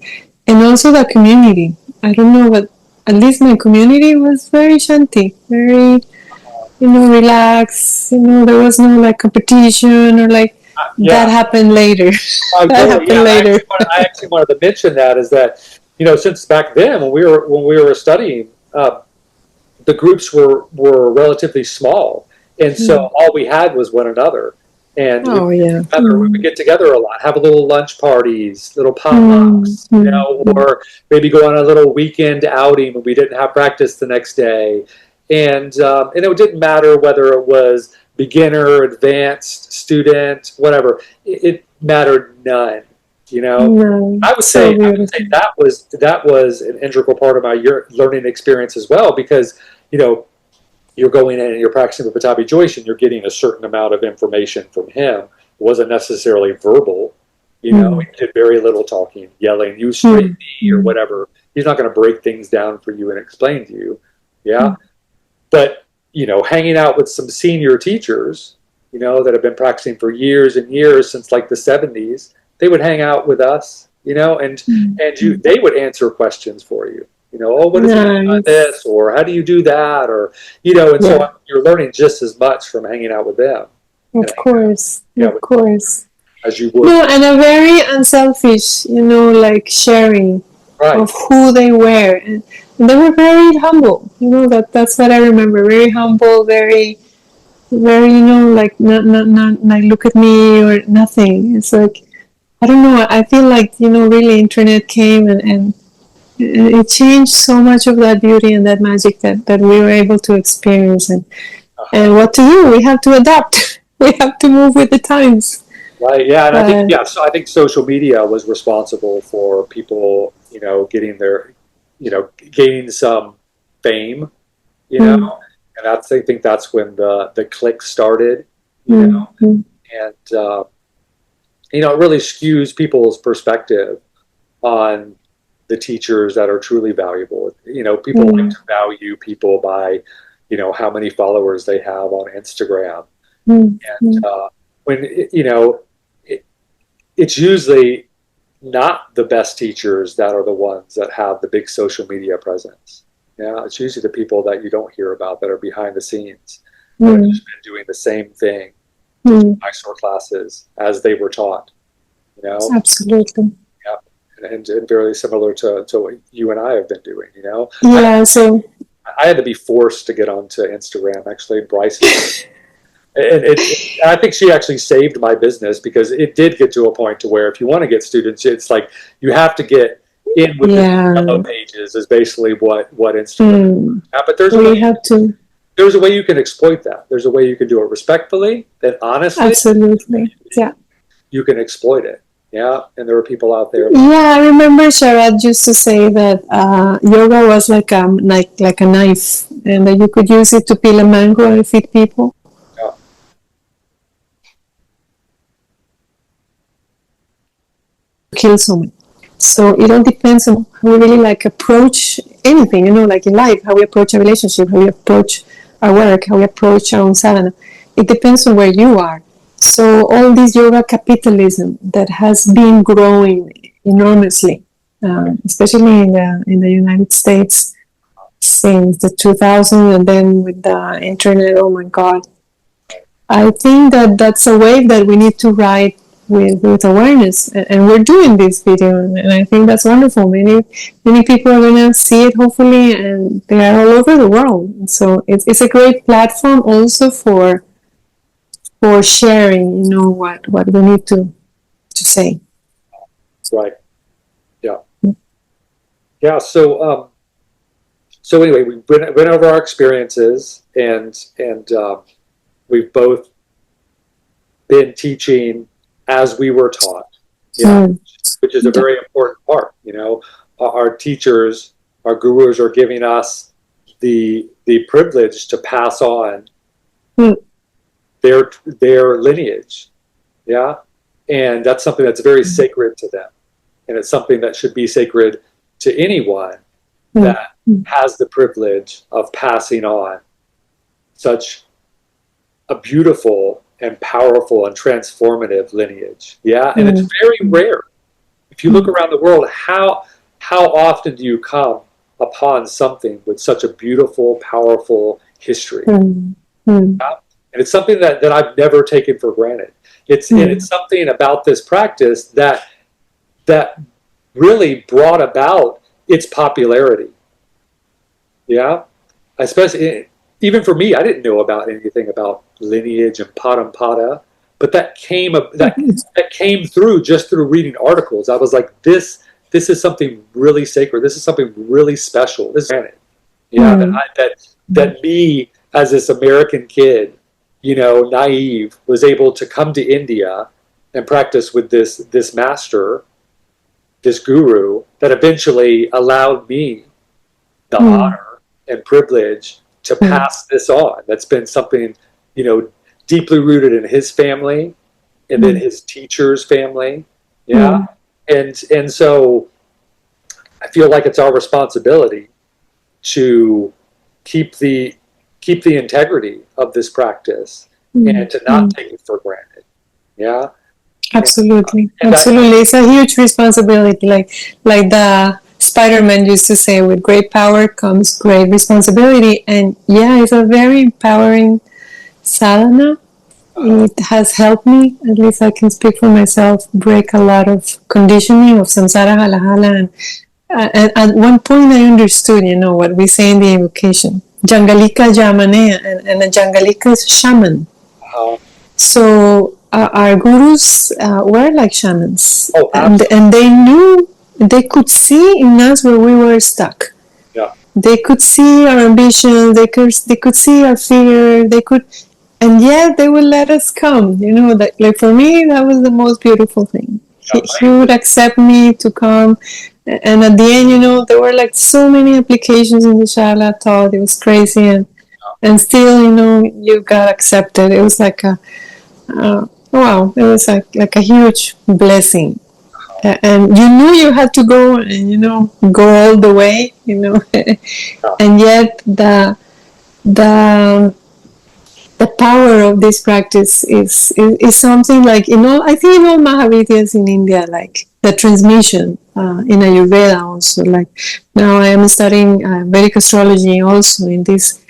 S2: also the community. I don't know, but at least my community was very shanti, very, relaxed. There was no like competition or like that
S1: yeah.
S2: happened later. That
S1: Totally.
S2: happened
S1: Yeah,
S2: later.
S1: I actually wanted to mention that is that since back then when we were studying, the groups were relatively small, and so all we had was one another, and
S2: Oh yeah.
S1: we would get together a lot, have little lunch parties, little potlucks, or maybe go on a little weekend outing when we didn't have practice the next day, and it didn't matter whether it was beginner, advanced, student, whatever. It mattered none.
S2: No,
S1: I would
S2: so
S1: say
S2: beautiful.
S1: that was an integral part of my learning experience as well, because you're going in and you're practicing with Pattabhi Jois and you're getting a certain amount of information from him. It wasn't necessarily verbal. He did very little talking, yelling, "You straight me," or whatever. He's not going to break things down for you and explain to you. Yeah, but hanging out with some senior teachers, that have been practicing for years and years, since like the 70s. They would hang out with us, they would answer questions for you. Oh, what is it about this, or how do you do that, or so you're learning just as much from hanging out with them.
S2: Of course, of course.
S1: As you would.
S2: No, and a very unselfish, like sharing of who they were, and they were very humble. That's what I remember. Very humble, very, very, like not like look at me or nothing. It's like, I don't know. I feel like really internet came and it changed so much of that beauty and that magic that we were able to experience. And what to do? We have to adapt. We have to move with the times.
S1: Right. Yeah. And I think social media was responsible for people, getting gaining some fame, and I think that's when the click started, and it really skews people's perspective on the teachers that are truly valuable. People like to value people by, how many followers they have on Instagram. And when, it's usually not the best teachers that are the ones that have the big social media presence. Yeah, it's usually the people that you don't hear about that are behind the scenes, that have just been doing the same thing, Mysore classes as they were taught.
S2: Absolutely.
S1: Yeah, and very similar to what you and I have been doing.
S2: Yeah. So
S1: I had to be forced to get onto Instagram. Actually, Bryce. And I think she actually saved my business, because it did get to a point to where if you want to get students, it's like you have to get in with the yellow pages is basically what Instagram. But there's a way you can exploit that. There's a way you can do it respectfully and honestly.
S2: Absolutely. Yeah.
S1: You can exploit it. Yeah, and there are people out there.
S2: Yeah, I remember Sharath used to say that yoga was like a knife, and that you could use it to peel a mango and feed people. Kill someone. So it all depends on how we really approach anything, like in life, how we approach a relationship, how we approach our work, how we approach our own sadhana. It depends on where you are. So all this yoga capitalism that has been growing enormously, especially in the United States since the 2000s, and then with the internet, oh my God. I think that's a wave that we need to ride with awareness, and we're doing this video, and I think that's wonderful. Many people are going to see it, hopefully, and they are all over the world. So it's a great platform also for sharing, what we need to say.
S1: Right. Yeah. Yeah. So anyway, we went over our experiences, and we've both been teaching as we were taught, which is a very important part. Our teachers, our gurus, are giving us the privilege to pass on their lineage, and that's something that's very sacred to them, and it's something that should be sacred to anyone that has the privilege of passing on such a beautiful and powerful and transformative lineage. And it's very rare. If you look around the world, how often do you come upon something with such a beautiful, powerful history? And it's something that I've never taken for granted. And it's something about this practice that really brought about its popularity. Especially, even for me, I didn't know about anything about lineage and parampada, but that came through just through reading articles. I was like, this is something really sacred. This is something really special. This is that me as this American kid, naive, was able to come to India and practice with this master, this guru, that eventually allowed me the honor and privilege to pass this on. That's been something, deeply rooted in his family, and then his teacher's family. And so I feel like it's our responsibility to keep the keep the integrity of this practice and to not take it for granted. Yeah.
S2: Absolutely,
S1: And
S2: absolutely. It's a huge responsibility. Like the Spider-Man used to say, with great power comes great responsibility. And yeah, it's a very empowering sadhana. It has helped me, at least I can speak for myself, break a lot of conditioning of samsara, hala hala. And at one point I understood, what we say in the invocation. Jangalika Jamanea, and a Jangalika is shaman. So our gurus were like shamans,
S1: Oh,
S2: and they knew, they could see in us where we were stuck.
S1: Yeah.
S2: They could see our ambition. They could see our fear. And yet they would let us come. Like for me, that was the most beautiful thing. He would accept me to come, and at the end, there were like so many applications in the shala taught. It was crazy, and still, you got accepted. It was like wow, it was like a huge blessing. And you knew you had to go and go all the way, and yet the the power of this practice is something like I think in all Mahavidyas in India, like the transmission in Ayurveda also. Like now I am studying Vedic astrology also in this.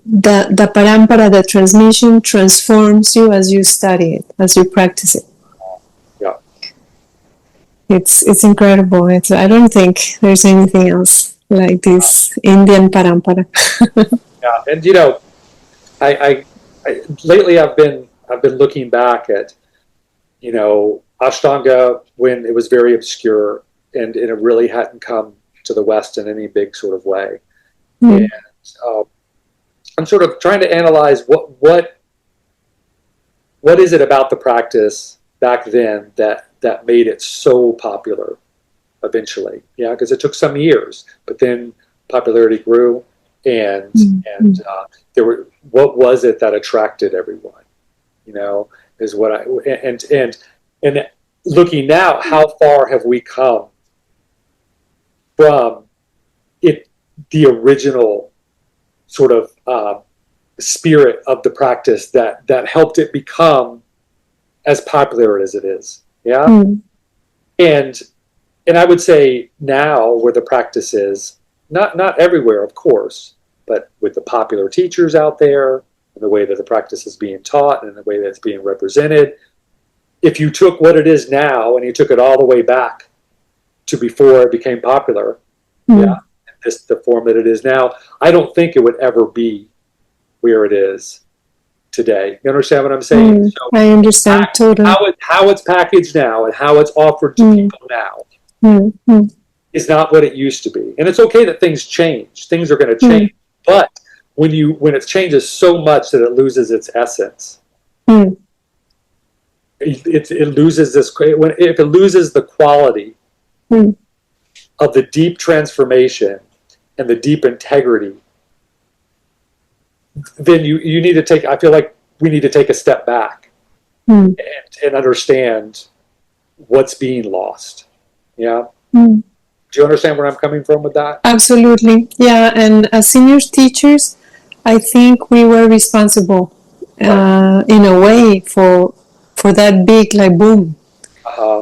S2: The parampara, the transmission transforms you as you study it, as you practice it.
S1: Yeah.
S2: It's incredible. I don't think there's anything else like this Indian parampara.
S1: Yeah, and I lately I've been looking back at Ashtanga when it was very obscure and it really hadn't come to the West in any big sort of way, and I'm sort of trying to analyze what is it about the practice back then that made it so popular eventually. Yeah, because it took some years, but then popularity grew, and there were, what was it that attracted everyone? Is what I and looking now, how far have we come from it, the original sort of spirit of the practice that helped it become as popular as it is. Yeah. And I would say now where the practice is, not everywhere, of course, but with the popular teachers out there and the way that the practice is being taught and the way that it's being represented, if you took what it is now and you took it all the way back to before it became popular, the form that it is now, I don't think it would ever be where it is today. You understand what I'm saying?
S2: So I understand totally.
S1: How it's packaged now and how it's offered to people now is not what it used to be. And it's okay that things change. Things are going to change. But when it changes so much that it loses its essence, it loses this. If it loses the quality of the deep transformation and the deep integrity, then you need to take. I feel like we need to take a step back and understand what's being lost. Yeah. Do you understand where I'm coming from with that?
S2: Absolutely. Yeah. And as senior teachers, I think we were responsible in a way for that big boom.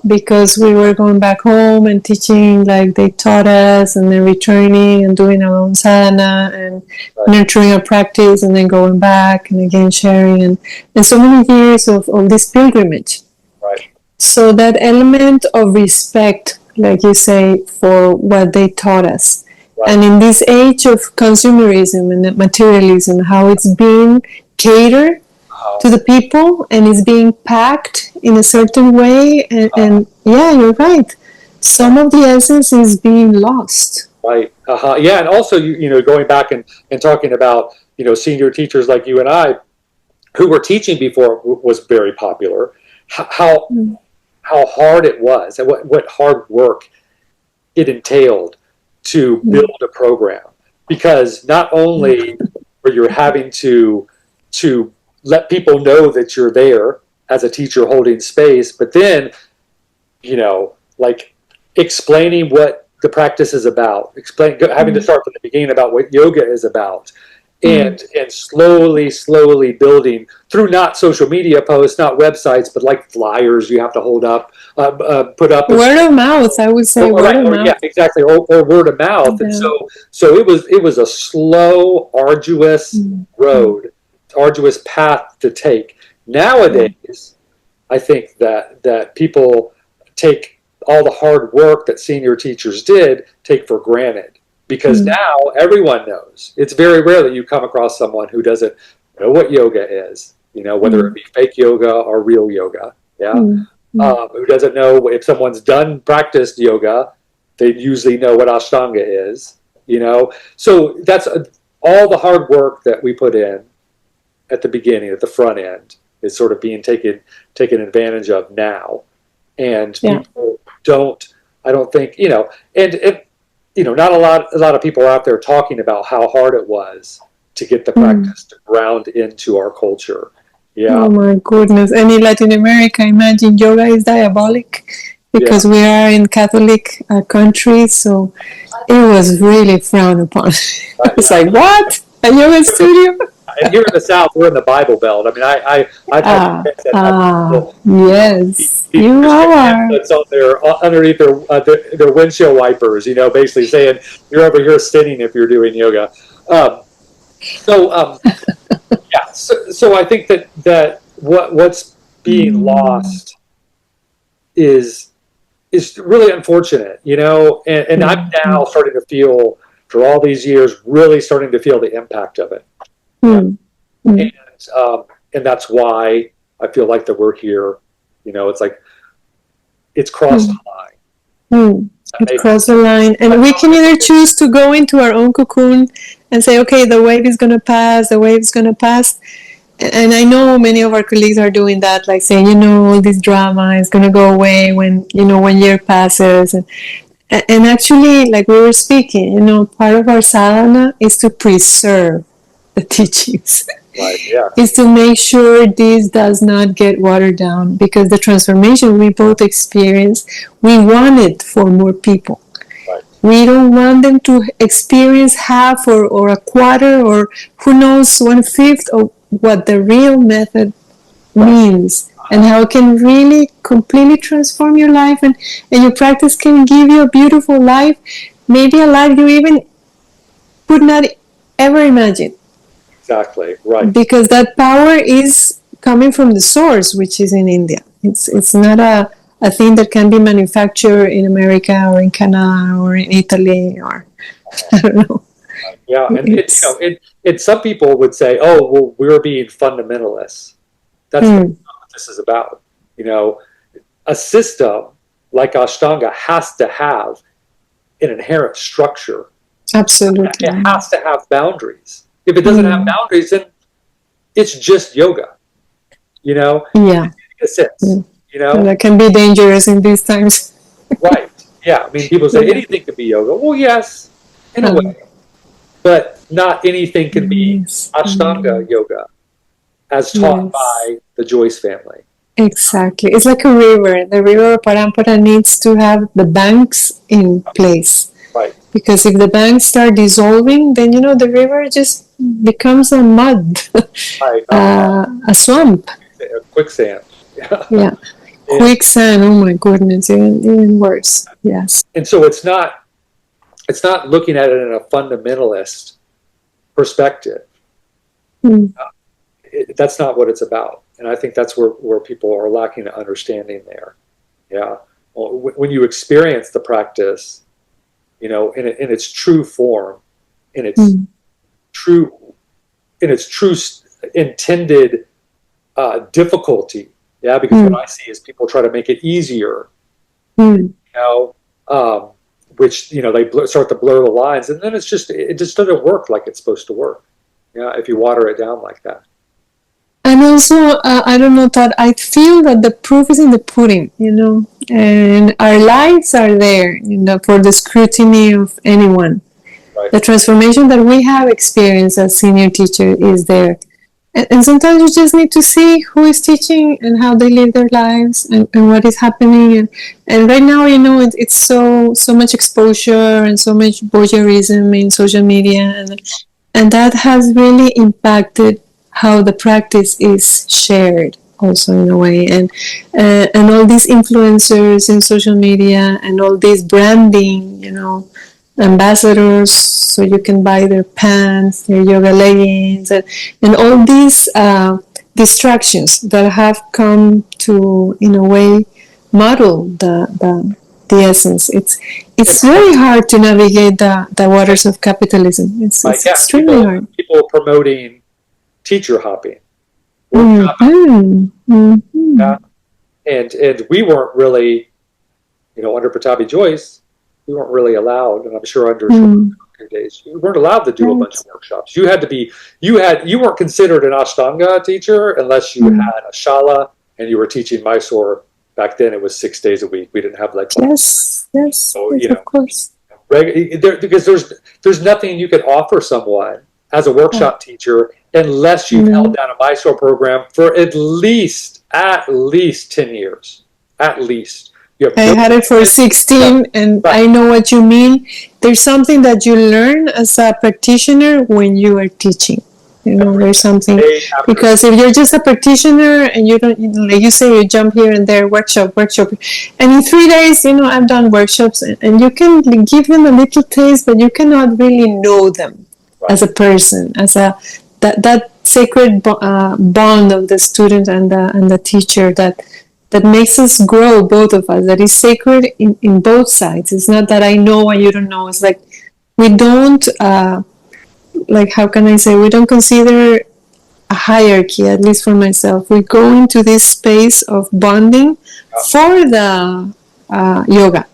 S2: Because we were going back home and teaching like they taught us, and then returning and doing our own sadhana and nurturing our practice, and then going back and again sharing, and so many years of this pilgrimage.
S1: Right.
S2: So that element of respect, like you say, for what they taught us. Right. And in this age of consumerism and materialism, how it's being catered to the people and it's being packed in a certain way, and yeah, you're right, some of the essence is being lost. Right.
S1: Yeah, and also going back and talking about senior teachers like you and I who were teaching before was very popular, how hard it was and what hard work it entailed to build a program, because not only were you having to let people know that you're there as a teacher holding space, but then, like explaining what the practice is about, having to start from the beginning about what yoga is about, and slowly building through not social media posts, not websites, but like flyers you have to hold up, put up.
S2: Word of mouth, I would say. Word of mouth.
S1: Yeah, exactly, or word of mouth. And so it was a slow, arduous road, arduous path to take. Nowadays, I think that people take all the hard work that senior teachers did take for granted. Because now everyone knows. It's very rare that you come across someone who doesn't know what yoga is, whether it be fake yoga or real yoga. Yeah. Who doesn't know if someone's practiced yoga, they usually know what Ashtanga is, So that's all the hard work that we put in at the beginning, at the front end, is sort of being taken advantage of now. And people I don't think, not a lot of people are out there talking about how hard it was to get the practice to ground into our culture. Yeah.
S2: Oh my goodness. And in Latin America, imagine yoga is diabolic because we are in Catholic country, so it was really frowned upon. It's like, what? A yoga studio?
S1: And here in the South, we're in the Bible Belt. I mean, I've had
S2: yes, you are.
S1: That's on underneath their windshield wipers, basically saying you're over here sinning if you're doing yoga. So I think that what's being lost is really unfortunate, and I'm now starting to feel, for all these years, really starting to feel the impact of it. And that's why I feel like that we're here. It's like it's crossed the line.
S2: It crossed the line, and we can either choose to go into our own cocoon and say, okay, the wave is going to pass, and I know many of our colleagues are doing that, like saying, all this drama is going to go away when 1 year passes, and actually, like we were speaking, part of our sadhana is to preserve the teachings.
S1: Right, yeah.
S2: Is to make sure this does not get watered down, because the transformation we both experience, we want it for more people.
S1: Right.
S2: We don't want them to experience half or a quarter or who knows 1/5 of what the real method means and how it can really completely transform your life, and your practice can give you a beautiful life, maybe a life you even could not ever imagine.
S1: Exactly, right.
S2: Because that power is coming from the source, which is in India. It's not a thing that can be manufactured in America or in Canada or in Italy or I don't know.
S1: Yeah, and some people would say, "Oh, well, we're being fundamentalists." That's not what this is about. A system like Ashtanga has to have an inherent structure.
S2: Absolutely,
S1: it has to have boundaries. If it doesn't have boundaries, then it's just yoga.
S2: Yeah.
S1: In a sense,
S2: And that can be dangerous in these times.
S1: Right. Yeah. I mean, people say anything can be yoga. Well, yes, in a way, but not anything can be Ashtanga yoga, as taught by the Jois family.
S2: Exactly. It's like a river. The river of Parampara needs to have the banks in place.
S1: Right.
S2: Because if the banks start dissolving, then the river just becomes a mud, a swamp,
S1: Quicksand.
S2: Yeah. Quicksand. Oh my goodness, even worse. Yes.
S1: And so it's not looking at it in a fundamentalist perspective. That's not what it's about, and I think that's where people are lacking an understanding there. Yeah. Well, when you experience the practice, in its true form, in its true intended difficulty. Yeah, because what I see is people try to make it easier. Which they start to blur the lines, and then it just doesn't work like it's supposed to work. Yeah, if you water it down like that.
S2: And also, I don't know, Todd, I feel that the proof is in the pudding, and our lives are there, for the scrutiny of anyone.
S1: Right.
S2: The transformation that we have experienced as senior teacher is there. And sometimes you just need to see who is teaching and how they live their lives and what is happening. And right now, it's so much exposure and so much voyeurism in social media. and that has really impacted how the practice is shared also in a way, and all these influencers in social media and all this branding, ambassadors, so you can buy their pants, their yoga leggings, and all these distractions that have come to, in a way, model the essence. It's very hard to navigate the waters of capitalism. It's extremely hard.
S1: People promoting teacher hopping.
S2: Mm-hmm. Mm-hmm.
S1: Yeah. And we weren't really, under Pattabhi Jois, we weren't really allowed, and I'm sure under days, you weren't allowed to do a bunch of workshops. You had to be, you weren't considered an Ashtanga teacher unless you had a shala and you were teaching Mysore. Back then it was 6 days a week. We didn't have like
S2: yes, so, of course.
S1: Because there's nothing you can offer someone as a workshop teacher unless you've held down a Mysore program for at least 10 years. At least.
S2: I had it for 16, and I know what you mean. There's something that you learn as a practitioner when you are teaching. There's something, because if you're just a practitioner and you don't, like you say, you jump here and there, workshop, and in 3 days, I've done workshops, and you can give them a little taste, but you cannot really know them as a person, as that sacred bond of the student and the teacher that makes us grow, both of us, that is sacred in both sides. It's not that I know and you don't know. It's like we don't, how can I say, we don't consider a hierarchy, at least for myself. We go into this space of bonding for the yoga.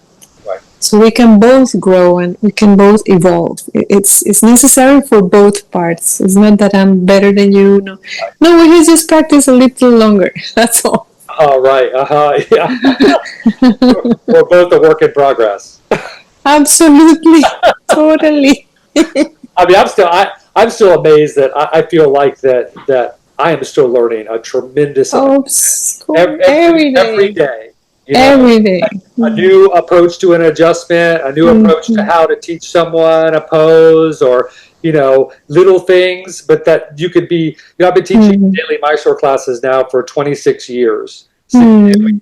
S2: So we can both grow and we can both evolve. It's necessary for both parts. It's not that I'm better than you. No, we can just practice a little longer. That's all.
S1: Oh, right. Yeah. We're both a work in progress.
S2: Absolutely. Totally.
S1: I mean, I'm still amazed that I feel like that I am still learning a tremendous amount. Every day.
S2: Every day.
S1: A new approach to an adjustment, a new approach to how to teach someone a pose, or little things, but that you could be. I've been teaching daily Mysore classes now for 26 years. 6 days a week.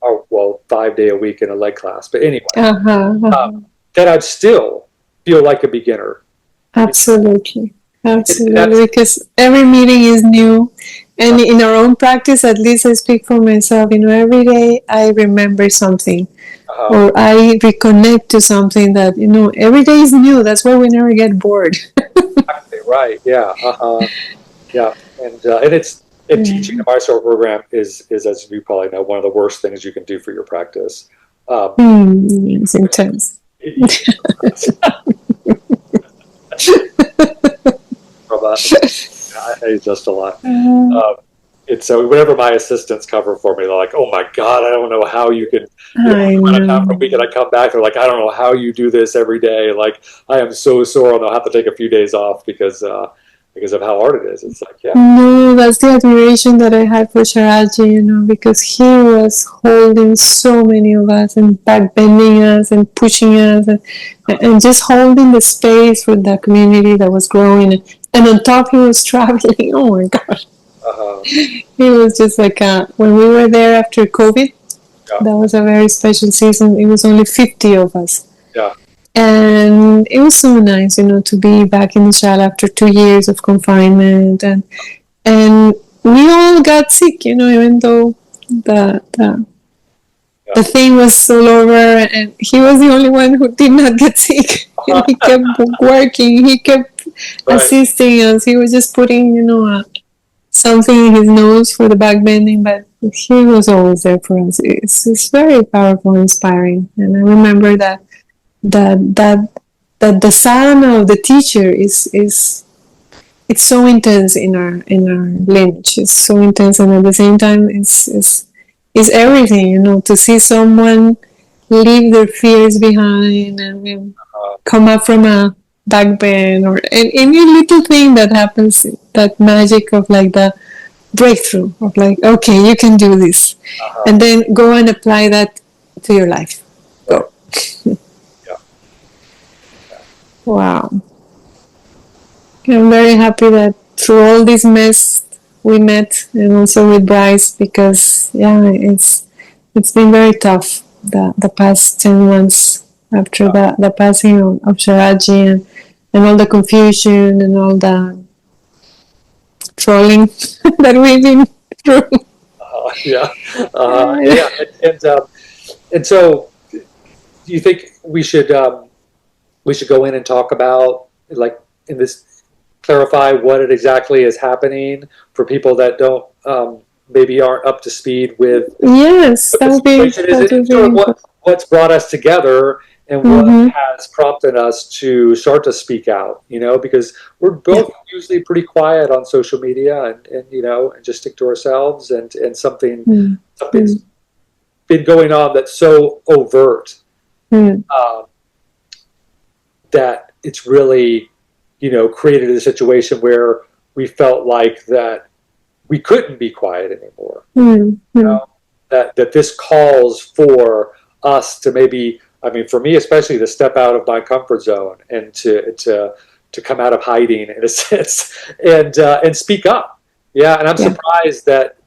S1: Oh, well, 5 day a week in a leg class. But anyway, that I'd still feel like a beginner.
S2: Absolutely. Because every meeting is new. And in our own practice, at least I speak for myself, every day I remember something. Or I reconnect to something that, every day is new. That's why we never get bored.
S1: Exactly, right. Yeah. Yeah. And teaching a Mysore program is, as you probably know, one of the worst things you can do for your practice.
S2: It's intense.
S1: I adjust a lot. And so whenever my assistants cover for me, they're like, "Oh my God, I don't know how you can." For a week and I come back, they're like, "I don't know how you do this every day. Like, I am so sore, and I'll have to take a few days off because of how hard it is." It's like, yeah.
S2: No, that's the admiration that I had for Sharath Ji, because he was holding so many of us and back bending us and pushing us and just holding the space for the community that was growing. And on top, he was traveling. Oh my God. It was just like when we were there after COVID, that was a very special season. It was only 50 of us.
S1: Yeah.
S2: And it was so nice, to be back in the shala after 2 years of confinement. And we all got sick, even though the thing was all over, and he was the only one who did not get sick. He kept working, he kept assisting us. He was just putting, something in his nose for the back bending, but he was always there for us. It's very powerful, inspiring. And I remember that the sadhana of the teacher is it's so intense in our lineage. It's so intense, and at the same time, it's everything. To see someone leave their fears behind and come up from a back bend or any little thing that happens. That magic of like the breakthrough of like, okay, you can do this, and then go and apply that to your life. Go. Wow. I'm very happy that through all this mess we met, and also with Bryce, because yeah, it's been very tough the past 10 months after the passing of Sharath Ji, and all the confusion and all the trolling that we've been through.
S1: Yeah, yeah, and so, do you think we should go in and talk about, like, in this, clarify what it exactly is happening for people that don't maybe aren't up to speed with
S2: Yes,
S1: what
S2: that
S1: the
S2: would be
S1: situation is,
S2: that
S1: and
S2: would be
S1: sort of
S2: important.
S1: what's brought us together and what
S2: Mm-hmm.
S1: has prompted us to start to speak out, because we're
S2: Yeah.
S1: both usually pretty quiet on social media, and just stick to ourselves, and
S2: Mm-hmm.
S1: something's been going on that's so overt,
S2: Mm-hmm.
S1: um, that it's really, created a situation where we felt like that we couldn't be quiet anymore.
S2: Mm-hmm.
S1: That this calls for us to maybe, I mean, for me especially, to step out of my comfort zone and to come out of hiding, in a sense, and speak up. Yeah, and I'm
S2: Yeah.
S1: surprised that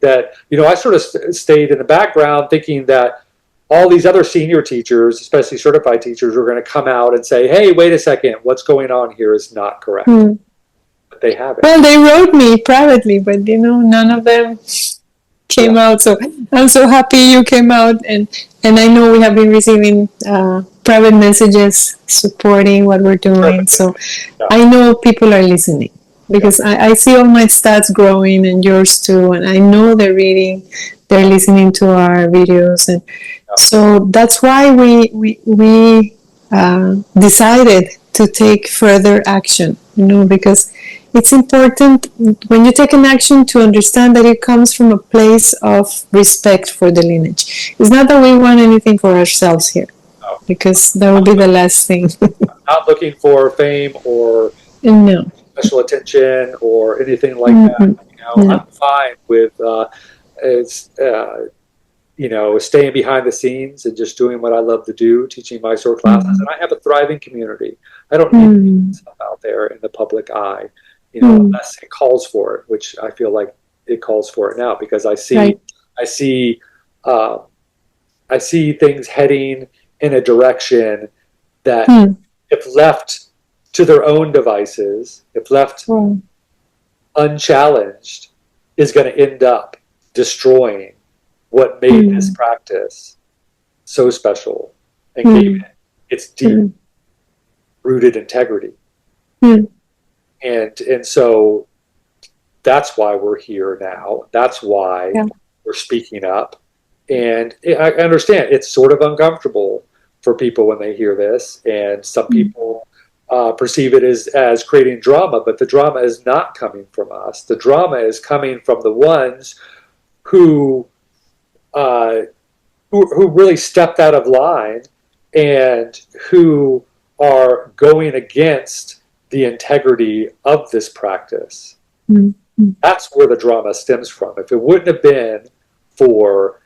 S1: I sort of stayed in the background, thinking that all these other senior teachers, especially certified teachers, were going to come out and say, "Hey, wait a second, what's going on here is not correct."
S2: Mm.
S1: But they haven't.
S2: Well, they wrote me privately, but none of them came
S1: Yeah.
S2: out. So I'm so happy you came out, and I know we have been receiving private messages supporting what we're doing.
S1: Perfect.
S2: So
S1: Yeah.
S2: I know people are listening, because I see all my stats growing, and yours too, and I know they're reading, they're listening to our videos, and so that's why we decided to take further action. Because it's important when you take an action to understand that it comes from a place of respect for the lineage. It's not that we want anything for ourselves here,
S1: No.
S2: because that would be the last thing.
S1: Not looking for fame or
S2: No.
S1: special attention or anything like
S2: Mm-hmm.
S1: that.
S2: No.
S1: I'm fine with it's staying behind the scenes and just doing what I love to do, teaching Mysore classes.
S2: Mm-hmm.
S1: And I have a thriving community. I don't need
S2: Mm-hmm.
S1: myself out there in the public eye,
S2: Mm-hmm.
S1: unless it calls for it, which I feel like it calls for it now, because I see
S2: Right.
S1: I see uh, I see things heading in a direction that,
S2: Mm.
S1: if left to their own devices, if left
S2: Wow.
S1: unchallenged, is going to end up destroying what made this practice so special and gave it its deep rooted integrity.
S2: Mm.
S1: And so that's why we're here now. That's why
S2: Yeah.
S1: we're speaking up. And I understand it's sort of uncomfortable for people when they hear this, and some people perceive it as creating drama, but the drama is not coming from us. The drama is coming from the ones who really stepped out of line, and who are going against the integrity of this practice.
S2: Mm-hmm.
S1: That's where the drama stems from. If it wouldn't have been for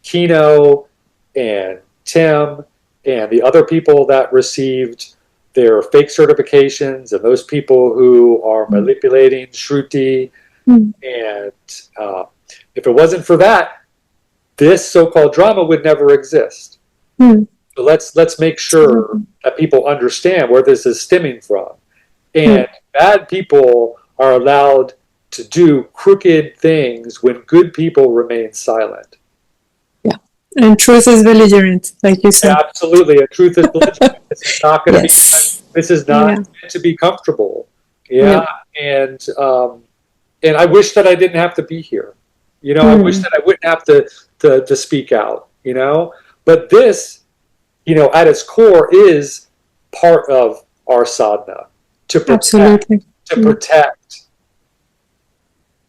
S1: Kino and Tim and the other people that received their fake certifications, and those people who are manipulating Shruti, and if it wasn't for that, this so-called drama would never exist. So let's make sure that people understand where this is stemming from. And bad people are allowed to do crooked things when good people remain silent.
S2: Yeah. And truth is belligerent, like you said.
S1: Absolutely. And truth is belligerent. This is not going to
S2: Yes.
S1: be, this is not
S2: Yeah.
S1: meant to be comfortable. Yeah. And I wish that I didn't have to be here. I wish that I wouldn't have to speak out, but this, at its core, is part of our sadhana, to protect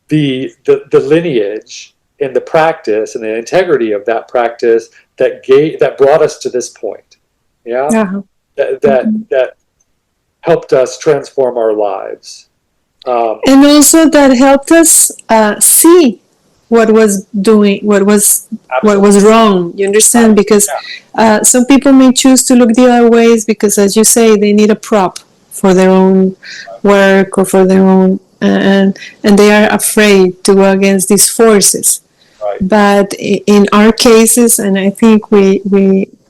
S1: the lineage and the practice and the integrity of that practice that brought us to this point. Yeah.
S2: Uh-huh.
S1: That helped us transform our lives.
S2: And also that helped us see what was wrong. You understand?
S1: Right.
S2: Because some people may choose to look the other ways because, as you say, they need a prop. for their own work or for their own, and they are afraid to go against these forces.
S1: Right.
S2: But in our cases, and I think we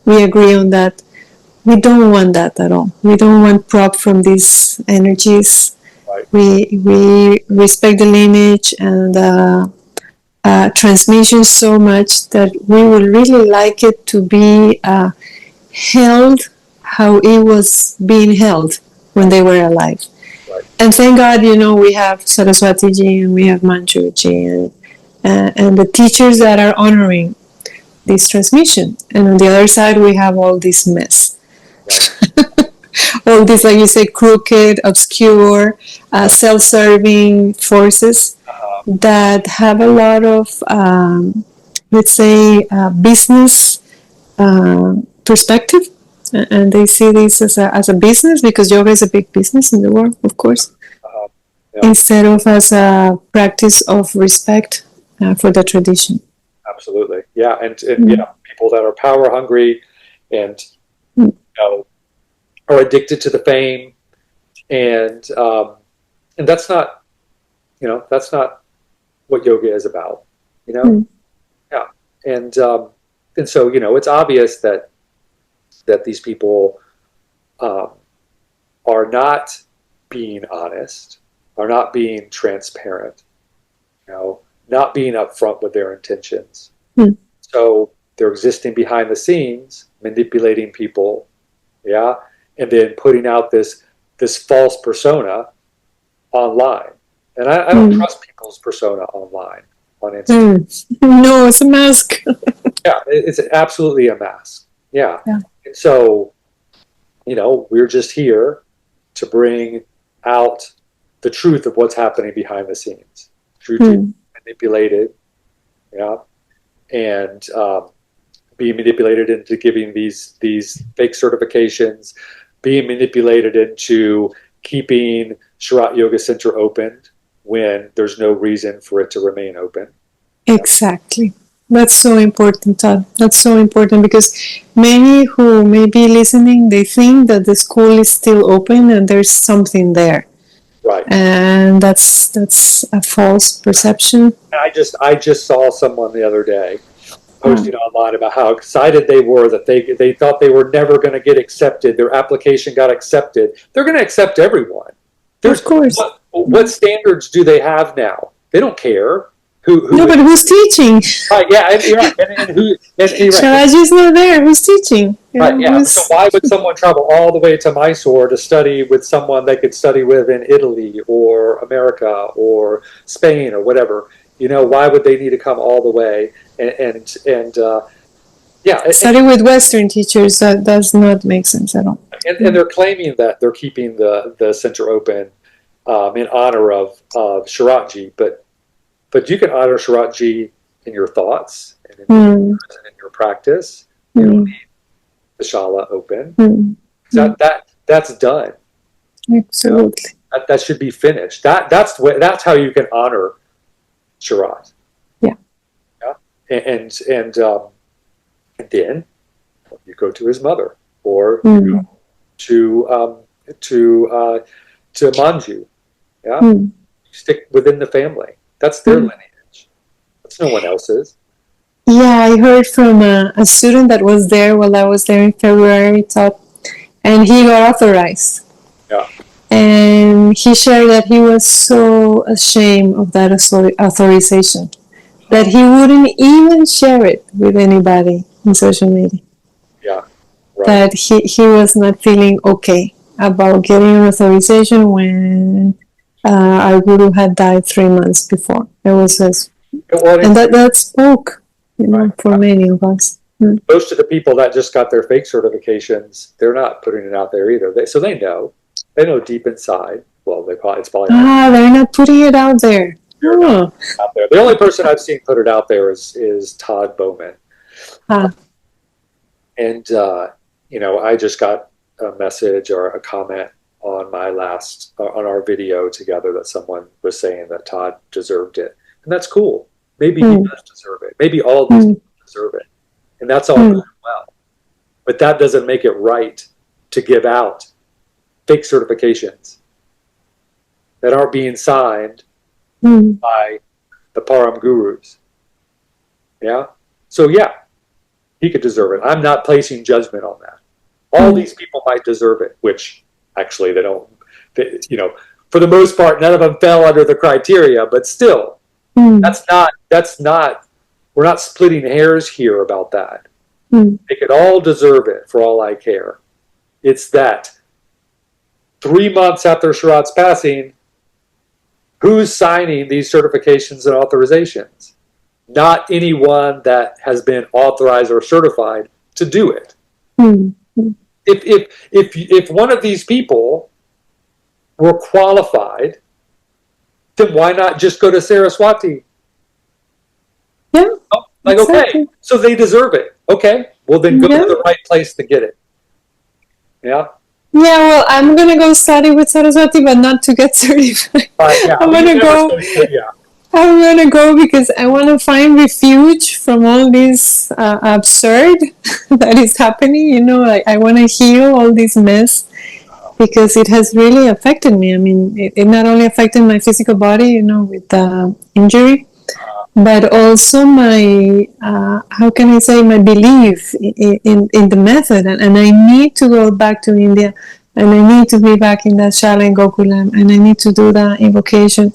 S2: agree on that, we don't want that at all. We don't want prop from these energies.
S1: Right.
S2: We respect the lineage and transmission so much that we would really like it to be held how it was being held when they were alive.
S1: Right.
S2: And thank God, we have Saraswati Ji and we have Manju Ji and the teachers that are honoring this transmission. And on the other side, we have all this mess. Right. All these, like you say, crooked, obscure, self-serving forces that have a lot of, let's say, business perspective. And they see this as a business, because yoga is a big business in the world, of course, instead of as a practice of respect for the tradition.
S1: Absolutely. Yeah. And people that are power hungry and, are addicted to the fame, and that's not, that's not what yoga is about, Yeah. And so, it's obvious that these people are not being honest, are not being transparent, not being upfront with their intentions. So they're existing behind the scenes, manipulating people, and then putting out this false persona online. And I don't trust people's persona online on Instagram.
S2: No, it's a mask.
S1: Yeah, it's absolutely a mask. Yeah. And so, we're just here to bring out the truth of what's happening behind the scenes. Truth manipulated, and being manipulated into giving these fake certifications, being manipulated into keeping Sharath Yoga Center open when there's no reason for it to remain open.
S2: Exactly. That's so important, Todd. That's so important, because many who may be listening, they think that the school is still open and there's something there.
S1: Right.
S2: And that's a false perception.
S1: I just saw someone the other day posting online about how excited they were that they thought they were never going to get accepted. Their application got accepted. They're going to accept everyone.
S2: Of course.
S1: What standards do they have now? They don't care.
S2: No, but who's teaching?
S1: Right, yeah, and you're right. And who?
S2: Sharath Ji is not there. Who's teaching?
S1: Right, yeah. So why would someone travel all the way to Mysore to study with someone they could study with in Italy or America or Spain or whatever? Why would they need to come all the way and
S2: study with Western teachers? That does not make sense at all.
S1: And they're claiming that they're keeping the center open in honor of Sharath Ji, but you can honor Sharath Ji in your thoughts and in your practice. You don't need the shala open. That's done.
S2: Absolutely.
S1: That should be finished. That's how you can honor Sharath.
S2: Yeah.
S1: And then you go to his mother, or you go to Manju. Yeah. You stick within the family. That's their lineage. That's no one else's.
S2: Yeah, I heard from a student that was there while I was there in February, Todd, and he got authorized.
S1: Yeah.
S2: And he shared that he was so ashamed of that authorization that he wouldn't even share it with anybody in social media.
S1: Yeah. Right.
S2: That he was not feeling okay about getting an authorization when our guru had died 3 months before. It was and that spoke, for many of us.
S1: Most of the people that just got their fake certifications, they're not putting it out there either. So they know deep inside. Well, it's probably
S2: they're not putting it out there.
S1: Not out there. The only person I've seen put it out there is Todd Bowman. And I just got a message or a comment on our video together that someone was saying that Todd deserved it, and that's cool. Maybe he does deserve it. Maybe all these people deserve it, and that's all good and well. But that doesn't make it right to give out fake certifications that aren't being signed by the Param gurus. Yeah? So yeah, he could deserve it. I'm not placing judgment on that. All these people might deserve it, which actually they don't, for the most part, none of them fell under the criteria, but still, that's not, we're not splitting hairs here about that. They could all deserve it for all I care. It's that 3 months after Sharath's passing, who's signing these certifications and authorizations? Not anyone that has been authorized or certified to do it. If one of these people were qualified, then why not just go to Saraswati?
S2: Yeah.
S1: Like, exactly. Okay, so they deserve it. Okay, well then go to the right place to get it. Yeah. Yeah,
S2: well, I'm gonna go study with Saraswati, but not to get certified.
S1: Yeah, I'm gonna go.
S2: I'm gonna go because I want to find refuge from all this absurd that is happening. You know, I want to heal all this mess because it has really affected me. I mean, it not only affected my physical body, you know, with the injury, but also my, how can I say, my belief in the method. And I need to go back to India, and I need to be back in that shala in Gokulam, and I need to do the invocation,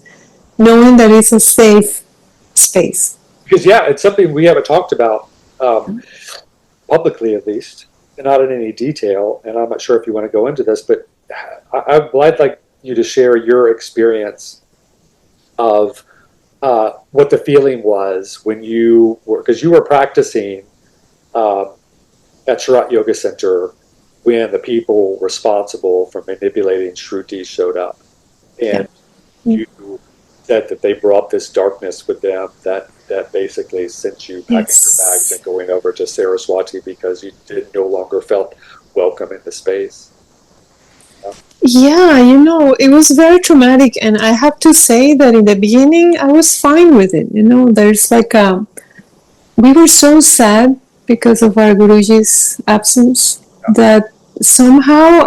S2: knowing that it's a safe space.
S1: Because, yeah, it's something we haven't talked about publicly, at least, and not in any detail. And I'm not sure if you want to go into this, but I'd like you to share your experience of what the feeling was when you were, because you were practicing at Sharath Yoga Center when the people responsible for manipulating Shruti showed up. And you said that they brought this darkness with them that basically sent you packing your bags and going over to Saraswati because you no longer felt welcome in the space.
S2: Yeah, you know, it was very traumatic, and I have to say that in the beginning I was fine with it. You know, there's like we were so sad because of our Guruji's absence that somehow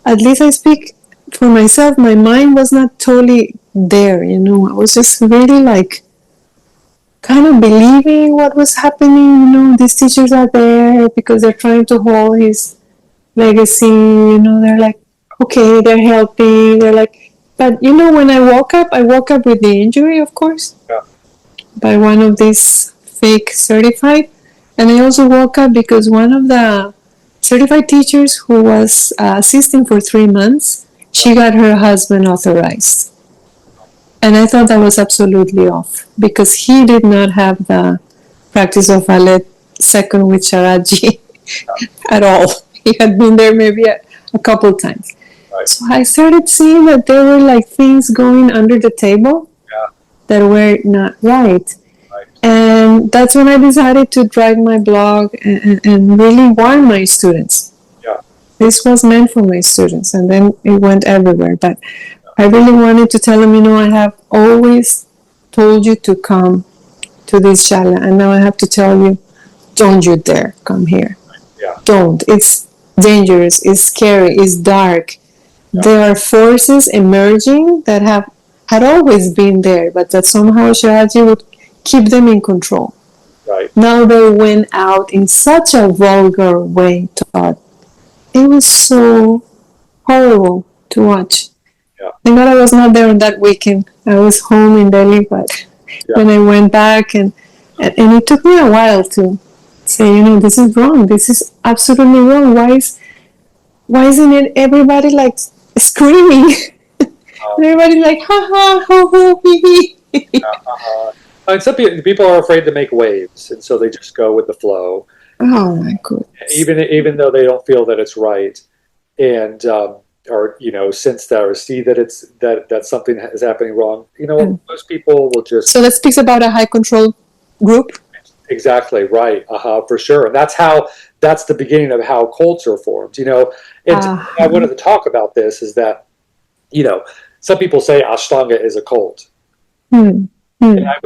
S2: at least I speak for myself, my mind was not totally there, you know. I was just really like kind of believing what was happening, you know, these teachers are there because they're trying to hold his legacy, you know, they're like, okay, they're helping, they're like, but you know, when I woke up with the injury, of course, by one of these fake certified, and I also woke up because one of the certified teachers who was assisting for 3 months, she got her husband authorized. And I thought that was absolutely off because he did not have the practice of Alet second with Sharath Ji at all. He had been there maybe a couple times. Right. So I started seeing that there were like things going under the table that were not right. And that's when I decided to write my blog and really warn my students. This was meant for my students, and then it went everywhere. But I really wanted to tell them, you know, I have always told you to come to this shala, and now I have to tell you, don't you dare come here. Don't. It's dangerous, it's scary, it's dark. There are forces emerging that had always been there, but that somehow Sharath Ji would keep them in control. Now they went out in such a vulgar way, Todd. It was so horrible to watch. Thank God I was not there on that weekend. I was home in Delhi, but when I went back, and it took me a while to say, you know, this is wrong. This is absolutely wrong. Why isn't it everybody like screaming? Everybody's like, ha ha, ho ho, hee hee.
S1: And some people are afraid to make waves, and so they just go with the flow.
S2: Oh my goodness!
S1: Even though they don't feel that it's right, and or you know, sense that or see that it's that something is happening wrong. You know, most people will just.
S2: So that speaks about a high control group.
S1: Exactly right. For sure, and that's the beginning of how cults are formed. You know, and I wanted to talk about this is that, you know, some people say Ashtanga is a cult. And I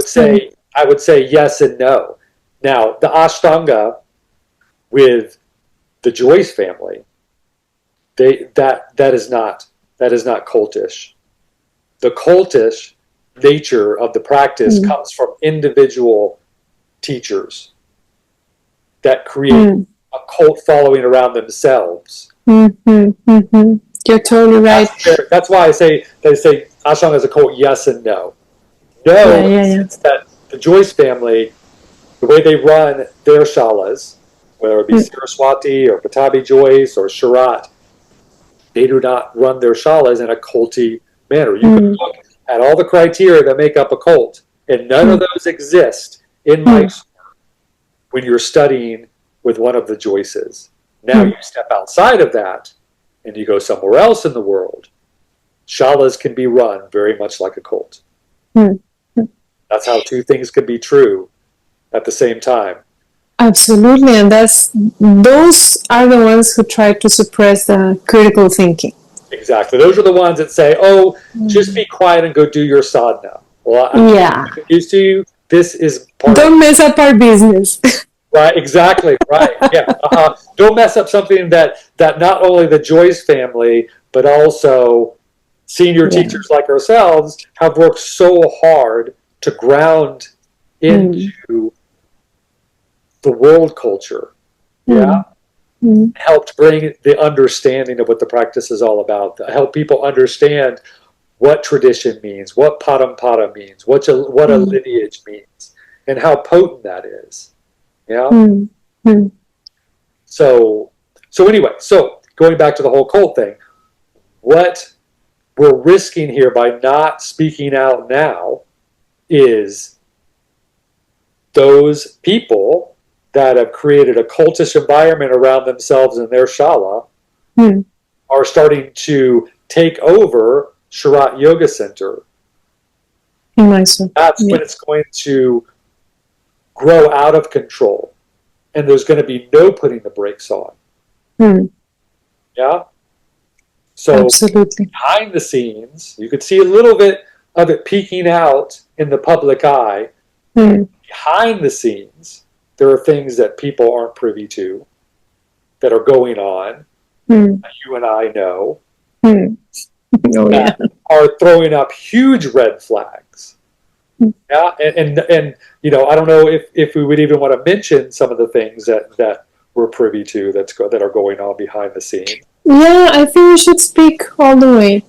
S1: would say yes and no. Now, the Ashtanga with the Jois family, that is not cultish. The cultish nature of the practice comes from individual teachers that create a cult following around themselves.
S2: You're totally right.
S1: That's why they say Ashtanga is a cult. Yes and no. No, it's that the Jois family, the way they run their shalas, whether it be Saraswati or Pattabhi Jois or Sharath, they do not run their shalas in a culty manner. You can look at all the criteria that make up a cult, and none of those exist in Mysore when you're studying with one of the Joises. Now you step outside of that, and you go somewhere else in the world. Shalas can be run very much like a cult. That's how two things can be true at the same time.
S2: Absolutely, and those are the ones who try to suppress the critical thinking.
S1: Exactly. Those are the ones that say, "Oh, just be quiet and go do your sadhana." Well, I'm used to you. This is part
S2: Don't mess up our business.
S1: Right. Exactly. Right. Yeah. Don't mess up something that not only the Jois family, but also senior teachers like ourselves have worked so hard to ground into the world culture. Helped bring the understanding of what the practice is all about. Help people understand what tradition means, what Padam means, what a lineage means, and how potent that is. So anyway, going back to the whole cult thing, what we're risking here by not speaking out now is those people that have created a cultish environment around themselves in their shala are starting to take over Sharath Yoga Center. That's when it's going to grow out of control, and there's going to be no putting the brakes on. Yeah? So
S2: absolutely.
S1: Behind the scenes, you could see a little bit of it peeking out in the public eye. Behind the scenes, there are things that people aren't privy to that are going on that you and I know are throwing up huge red flags. Yeah, and you know, I don't know if we would even want to mention some of the things that we're privy to that are going on behind the scenes.
S2: Yeah, I think we should speak all the way,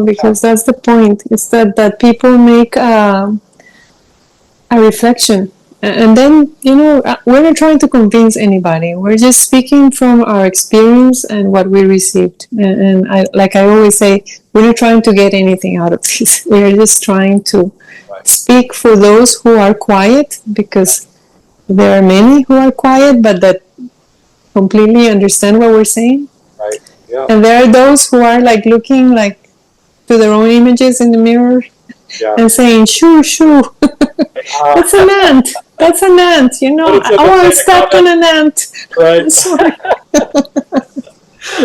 S2: because that's the point. It's that people make a reflection. And then, we're not trying to convince anybody. We're just speaking from our experience and what we received. And like I always say, we're not trying to get anything out of this. We're just trying to speak for those who are quiet, because there are many who are quiet, but that completely understand what we're saying.
S1: Right. Yeah.
S2: And there are those who are like looking like to their own images in the mirror and saying, shoo, shoo. That's an ant. That's an ant. I want to step on an ant.
S1: Right.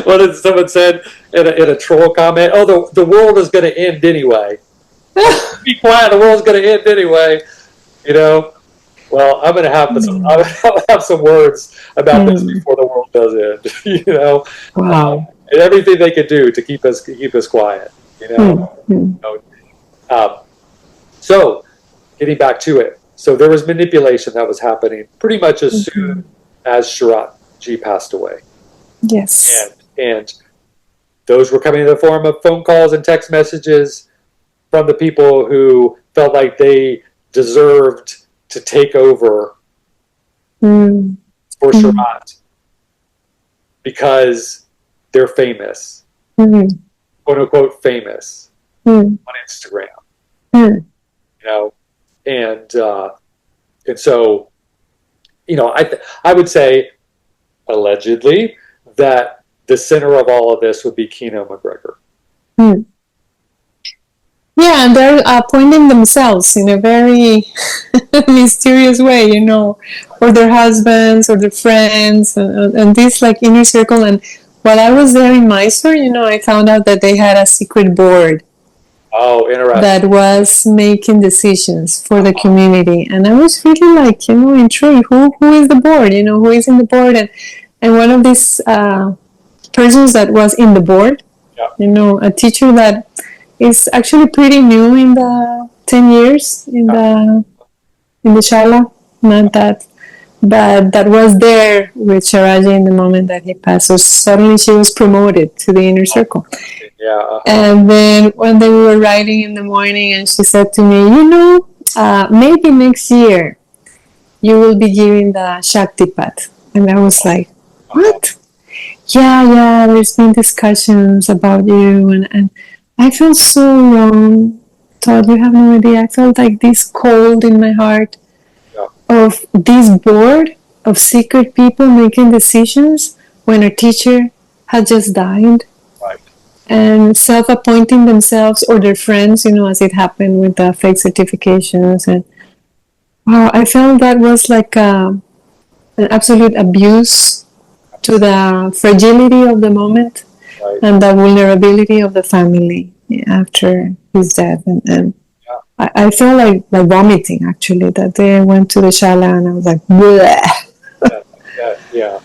S1: What did someone said in a troll comment? Oh, the world is going to end anyway. Be quiet. The world's going to end anyway. Well, I'm going to have some words about this before the world does end.
S2: Wow.
S1: And everything they could do to keep us quiet. So, getting back to it. So there was manipulation that was happening pretty much as soon as Sharath Ji passed away.
S2: Yes.
S1: And those were coming in the form of phone calls and text messages from the people who felt like they deserved to take over for Sharath because they're famous, quote unquote famous on Instagram. And so, I would say, allegedly, that the center of all of this would be Keno McGregor.
S2: Yeah, and they're appointing themselves in a very mysterious way, or their husbands or their friends, and this like inner circle. And while I was there in Mysore, I found out that they had a secret board.
S1: Oh, interesting.
S2: That was making decisions for the community, and I was really like, intrigued. Who is the board? Who is in the board? And one of these persons that was in the board.
S1: Yeah.
S2: You know, a teacher that is actually pretty new in the 10 years in the shala, not that, but that was there with Sharath Ji in the moment that he passed. So suddenly she was promoted to the inner circle.
S1: Yeah.
S2: And then one day we were riding in the morning, and she said to me, "You know, maybe next year you will be giving the Shaktipat." And I was like, "What?" Yeah, there's been discussions about you, and I felt so wrong. Todd, you have no idea. I felt like this cold in my heart
S1: Yeah.
S2: of this board of secret people making decisions when a teacher had just died,
S1: Right.
S2: and self-appointing themselves or their friends, you know, as it happened with the fake certifications. And wow, I felt that was like an absolute abuse to the fragility of the moment.
S1: Right.
S2: And the vulnerability of the family after his death. And
S1: Yeah.
S2: I felt like vomiting, actually. That day I went to the shala and I was like, bleh.
S1: Yeah.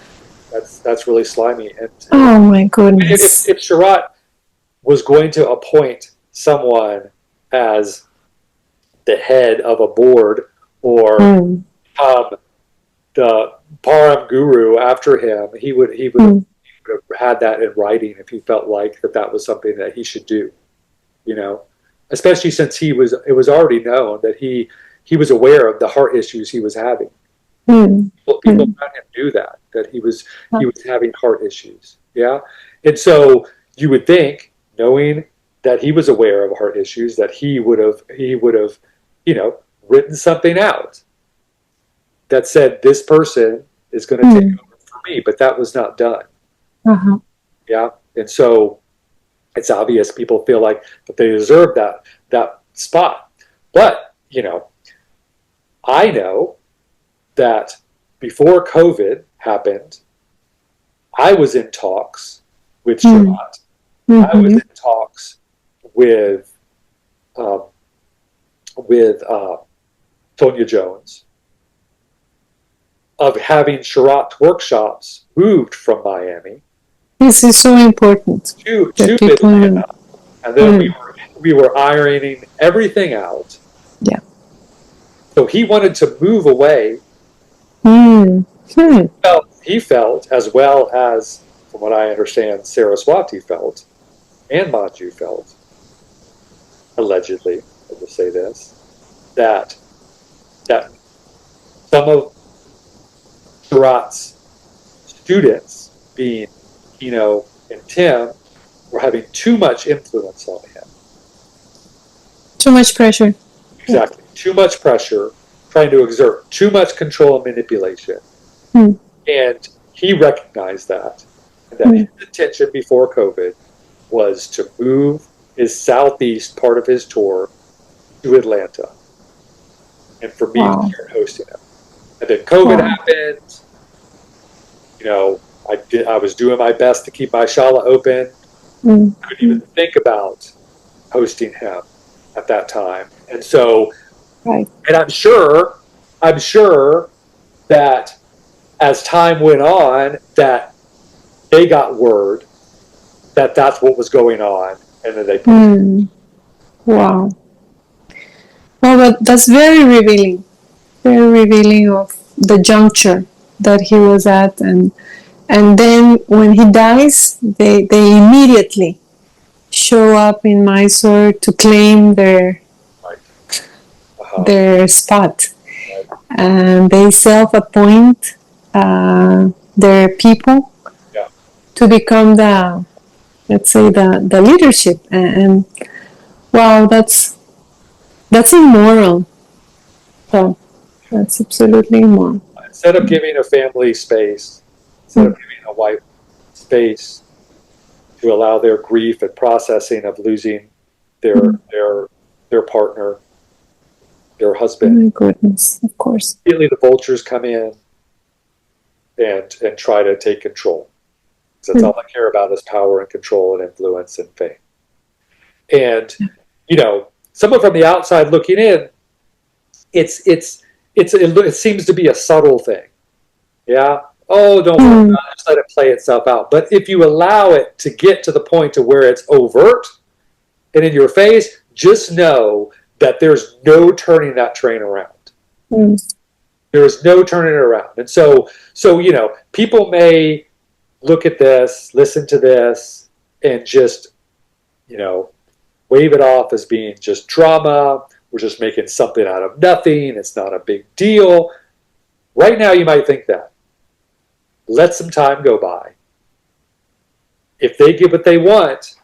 S1: That's really slimy. And
S2: Oh my goodness.
S1: if Sharath was going to appoint someone as the head of a board or the Param guru after him, he would have had that in writing if he felt like that was something that he should do. You know, especially since it was already known that he was aware of the heart issues he was having. People around him knew that he was having heart issues. Yeah, and so you would think, knowing that he was aware of heart issues, that he would have written something out that said this person is going to take over for me, but that was not done. Yeah, and so it's obvious people feel like that they deserve that spot. But I know that before COVID happened, I was in talks with Sharath. I was in talks with Tonya Jones of having Sharath workshops moved from Miami.
S2: This is so important
S1: to
S2: Atlanta.
S1: And then we were ironing everything out.
S2: Yeah.
S1: So he wanted to move away. He felt, as well as, from what I understand, Saraswati felt, and Manju felt, allegedly, I will say this, that some of Sharath's students, being Kino and Tim, were having too much influence on him.
S2: Too much pressure.
S1: Exactly. Too much pressure, trying to exert too much control and manipulation. And he recognized that. And that his intention before COVID was to move his southeast part of his tour to Atlanta. And for me to start hosting him. And then COVID happened. I was doing my best to keep my shala open. Couldn't even think about hosting him at that time. And so, and I'm sure that as time went on, that they got word that that's what was going on, and then they put
S2: Wow. Well, but that's very revealing of the juncture that he was at, and then when he dies, they immediately show up in Mysore to claim their spot, and they self-appoint their people to become the leadership, and wow, that's immoral. So that's absolutely immoral.
S1: Instead of giving a family space, instead of giving a wife space to allow their grief and processing of losing their partner, their husband.
S2: Oh my goodness, of course.
S1: Immediately the vultures come in and try to take control. Because that's all they care about is power and control and influence and fame. And someone from the outside looking in, it seems to be a subtle thing. Yeah. oh, don't worry about it, just let it play itself out. But if you allow it to get to the point to where it's overt and in your face, just know that there's no turning that train around. There is no turning it around. And so, people may look at this, listen to this, and just, wave it off as being just drama. We're just making something out of nothing. It's not a big deal. Right now, you might think that. Let some time go by. If they get what they want,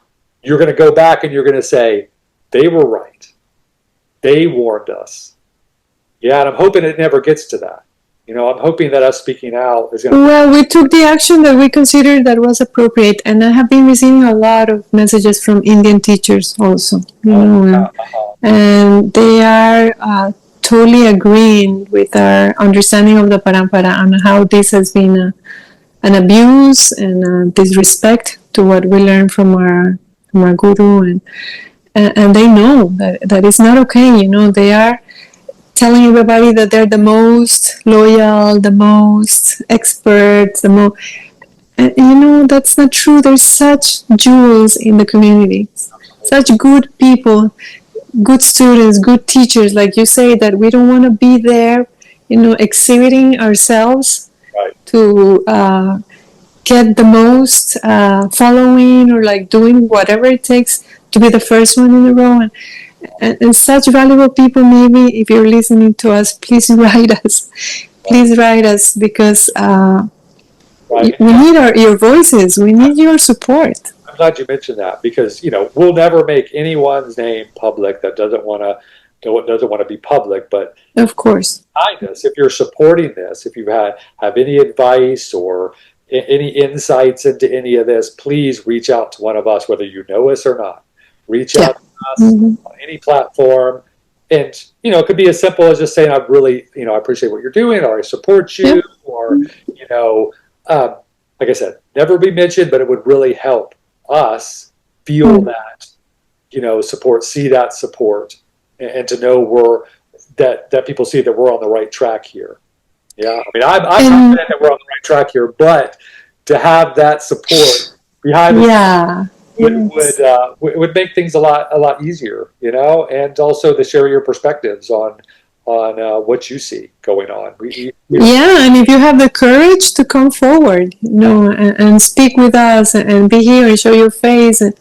S1: you're going to go back and you're going to say, they were right. They warned us. Yeah, and I'm hoping it never gets to that. I'm hoping that us speaking out is going to...
S2: Well, we took the action that we considered that was appropriate, and I have been receiving a lot of messages from Indian teachers also, and they are totally agreeing with our understanding of the parampara and how this has been an abuse and a disrespect to what we learned from our guru, and they know that it's not okay. They are telling everybody that they're the most loyal, the most experts, that's not true. There's such jewels in the community, such good people, good students, good teachers, like you say, that we don't want to be there, exhibiting ourselves to get the most following or like doing whatever it takes to be the first one in the row. And such valuable people, maybe if you're listening to us, please write us. Please write us, because we need your voices. We need your support.
S1: I'm glad you mentioned that, because we'll never make anyone's name public that doesn't want to be public. But
S2: of course,
S1: behind us, if you're supporting this, if you have any advice or any insights into any of this, please reach out to one of us, whether you know us or not. Reach out to us on any platform, and it could be as simple as just saying, I really I appreciate what you're doing, or I support you, or like I said, never be mentioned, but it would really help us feel that support, see that support, and to know that people see that we're on the right track here. Yeah, I'm confident that we're on the right track here, but to have that support behind us would make things a lot easier, and also to share your perspectives on what you see going on.
S2: And if you have the courage to come forward, and speak with us and be here and show your face, and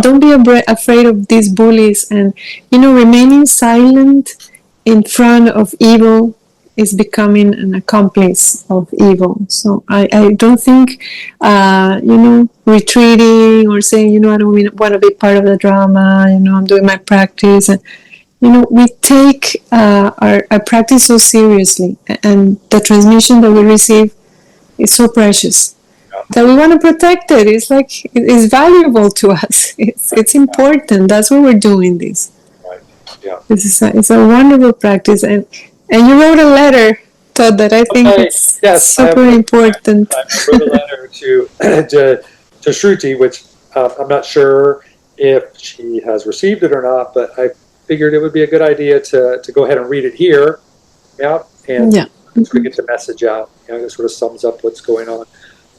S2: don't be afraid of these bullies, and remaining silent in front of evil is becoming an accomplice of evil. So I don't think, retreating or saying, I don't want to be part of the drama, I'm doing my practice. And, we take our practice so seriously, and the transmission that we receive is so precious that we want to protect it. It's like, it's valuable to us. It's important. That's why we're doing this.
S1: Right. Yeah.
S2: It's a wonderful practice. And you wrote a letter, Todd, that I think is super important.
S1: I wrote a letter to Shruti, which I'm not sure if she has received it or not, but I figured it would be a good idea to go ahead and read it here. And sort of get the message out. It sort of sums up what's going on.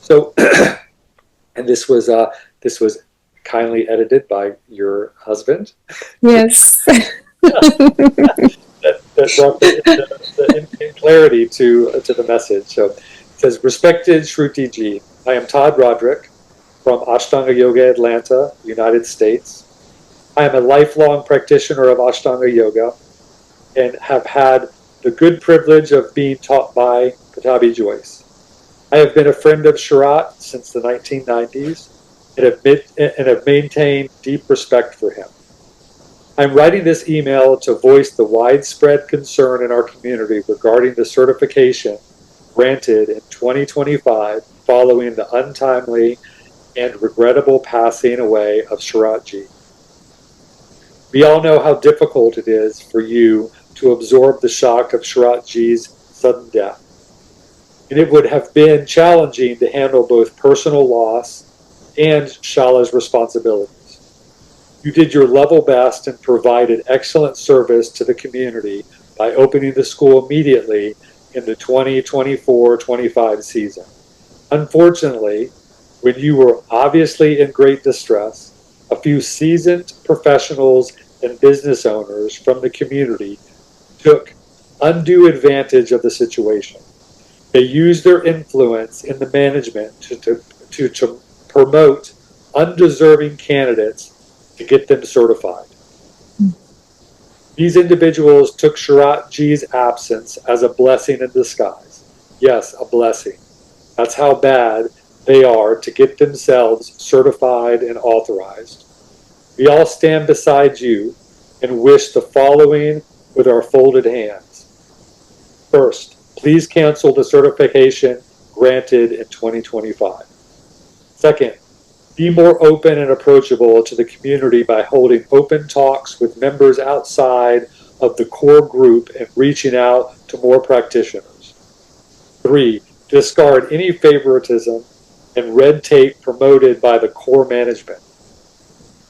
S1: So, and this was kindly edited by your husband.
S2: Yes.
S1: that brought the clarity to the message. So it says, respected Shruti Ji, I am Todd Roderick from Ashtanga Yoga Atlanta, United States. I am a lifelong practitioner of Ashtanga Yoga and have had the good privilege of being taught by Pattabhi Jois. I have been a friend of Sharath since the 1990s and have maintained deep respect for him. I'm writing this email to voice the widespread concern in our community regarding the certification granted in 2025 following the untimely and regrettable passing away of Sharath Ji. We all know how difficult it is for you to absorb the shock of Sharath Ji's sudden death. And it would have been challenging to handle both personal loss and Shala's responsibilities. You did your level best and provided excellent service to the community by opening the school immediately in the 2024-25 season. Unfortunately, when you were obviously in great distress, a few seasoned professionals and business owners from the community took undue advantage of the situation. They used their influence in the management to promote undeserving candidates to get them certified. These individuals took Sharath Ji's absence as a blessing in disguise. Yes, a blessing. That's how bad they are to get themselves certified and authorized. We all stand beside you and wish the following with our folded hands. First, please cancel the certification granted in 2025. Second, be more open and approachable to the community by holding open talks with members outside of the core group and reaching out to more practitioners. 3, discard any favoritism and red tape promoted by the core management.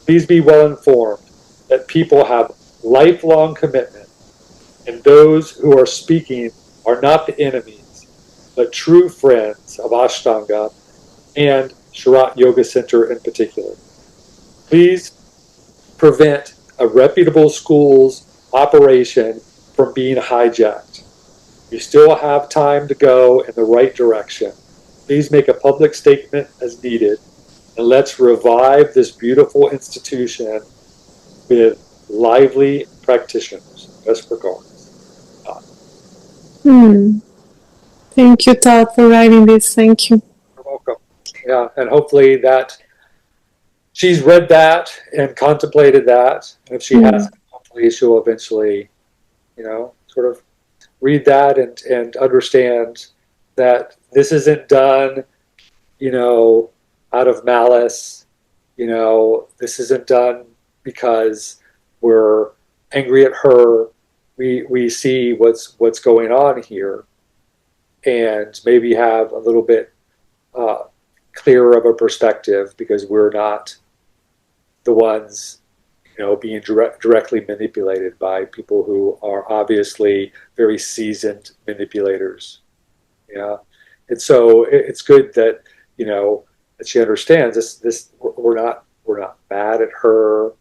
S1: Please be well informed that people have lifelong commitment, and those who are speaking are not the enemies, but true friends of Ashtanga and Sharath Yoga Center in particular. Please prevent a reputable school's operation from being hijacked. You still have time to go in the right direction. Please make a public statement as needed, and let's revive this beautiful institution with lively practitioners. Best regards.
S2: Thank you, Todd, for writing this. Thank you.
S1: You're welcome. Yeah, and hopefully that she's read that and contemplated that. And if she hasn't, hopefully she'll eventually, sort of read that and understand that this isn't done, out of malice. This isn't done because we're angry at her. We see what's going on here, and maybe have a little bit clearer of a perspective because we're not the ones, being directly manipulated by people who are obviously very seasoned manipulators. Yeah, and so it's good that that she understands this. We're not mad at her.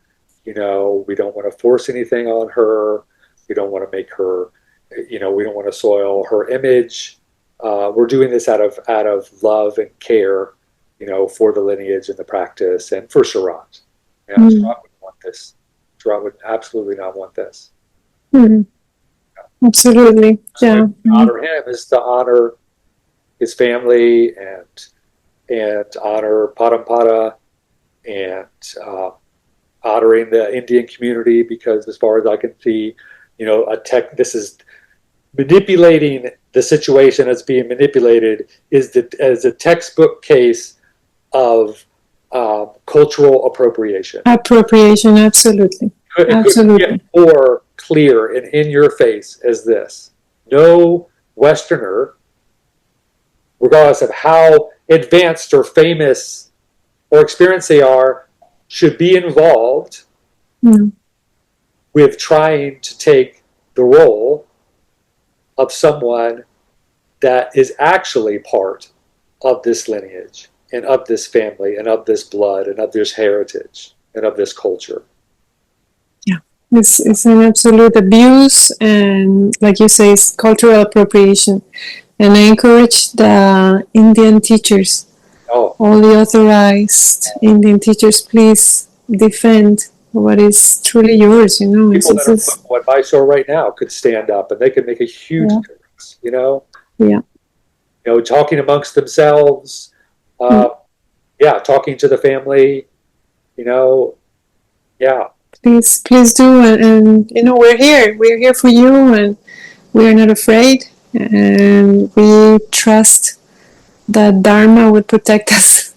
S1: We don't want to force anything on her. We don't want to make her. We don't want to soil her image. We're doing this out of love and care, for the lineage and the practice and for Sharath. Yeah, Sharath wouldn't want this. Sharath would absolutely not want this.
S2: Absolutely. Yeah.
S1: To honor him is to honor his family and honor Padampada and honoring the Indian community, because as far as I can see, this is manipulating the situation that's being manipulated is a textbook case of cultural appropriation.
S2: Appropriation, absolutely.
S1: It couldn't get more clear and in your face as this. No Westerner, regardless of how advanced or famous or experienced they are, should be involved with trying to take the role of someone that is actually part of this lineage and of this family and of this blood and of this heritage and of this culture.
S2: Yeah, it's an absolute abuse, and like you say, it's cultural appropriation. And I encourage the Indian teachers, all the authorized Indian teachers, please defend what is truly yours.
S1: People that are what Mysore right now could stand up and they could make a huge difference. Talking amongst themselves. Talking to the family.
S2: Please do, and we're here for you, and we are not afraid, and we trust that Dharma would protect us.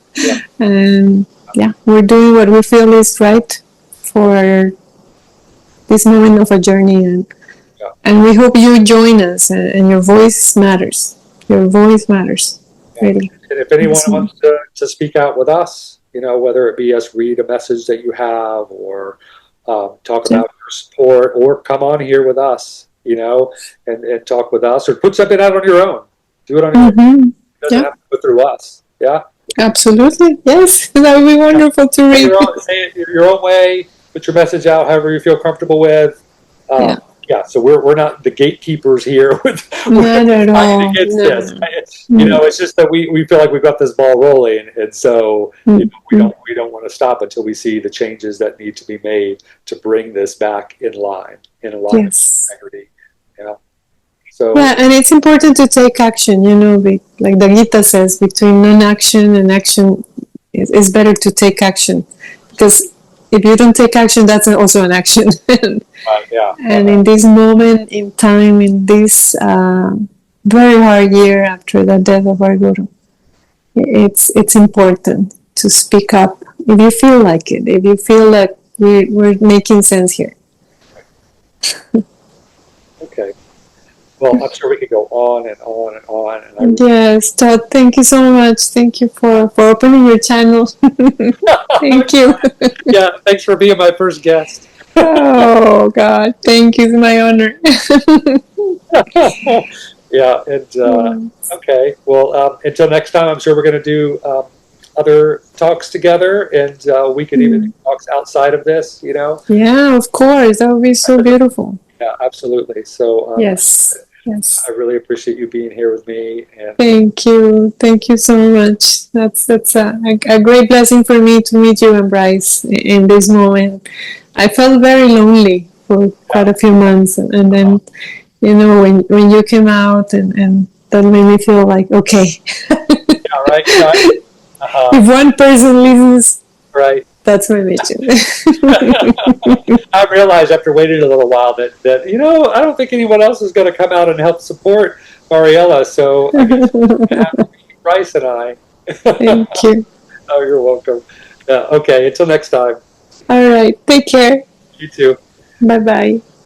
S2: And we're doing what we feel is right for this moment of a journey, and we hope you join us, and your voice matters. Your voice matters, really.
S1: And if anyone wants to speak out with us, whether it be us read a message that you have or talk about your support, or come on here with us, and talk with us, or put something out on your own. Do it on your own. doesn't have to go through us. Yeah.
S2: Absolutely. Yes. That would be wonderful to read.
S1: Say it your own way. Put your message out however you feel comfortable with. Yeah. So we're not the gatekeepers here with
S2: Not at all.
S1: against
S2: No.
S1: this. It's just that we feel like we've got this ball rolling, and so we don't want to stop until we see the changes that need to be made to bring this back in alignment with integrity. Yeah. So
S2: and it's important to take action. Like the Gita says, between non-action and action, it's better to take action, because if you don't take action, that's also an action. And in this moment in time, in this very hard year after the death of our Guru, it's important to speak up if you feel like it, if you feel like we're making sense here.
S1: Okay. Well, I'm sure we could go on and on and on. And
S2: yes, Todd, thank you so much. Thank you for opening your channel. Thank you.
S1: Yeah, thanks for being my first guest.
S2: Oh, God, thank you. It's my honor.
S1: Yeah, and okay. Well, until next time, I'm sure we're going to do other talks together, and we could even do talks outside of this,
S2: Yeah, of course. That would be so beautiful.
S1: Yeah, absolutely. So
S2: yes.
S1: I really appreciate you being here with me. And
S2: thank you so much. That's a great blessing for me to meet you and Bryce in this moment. I felt very lonely for quite a few months, and then when you came out, and that made me feel like, okay.
S1: Yeah, right.
S2: If one person listens,
S1: right,
S2: that's my mission.
S1: I realized after waiting a little while that I don't think anyone else is going to come out and help support Mariela. So I guess have to be Bryce and I.
S2: Thank you.
S1: Oh, you're welcome. Okay, until next time.
S2: All right. Take care.
S1: You too.
S2: Bye-bye.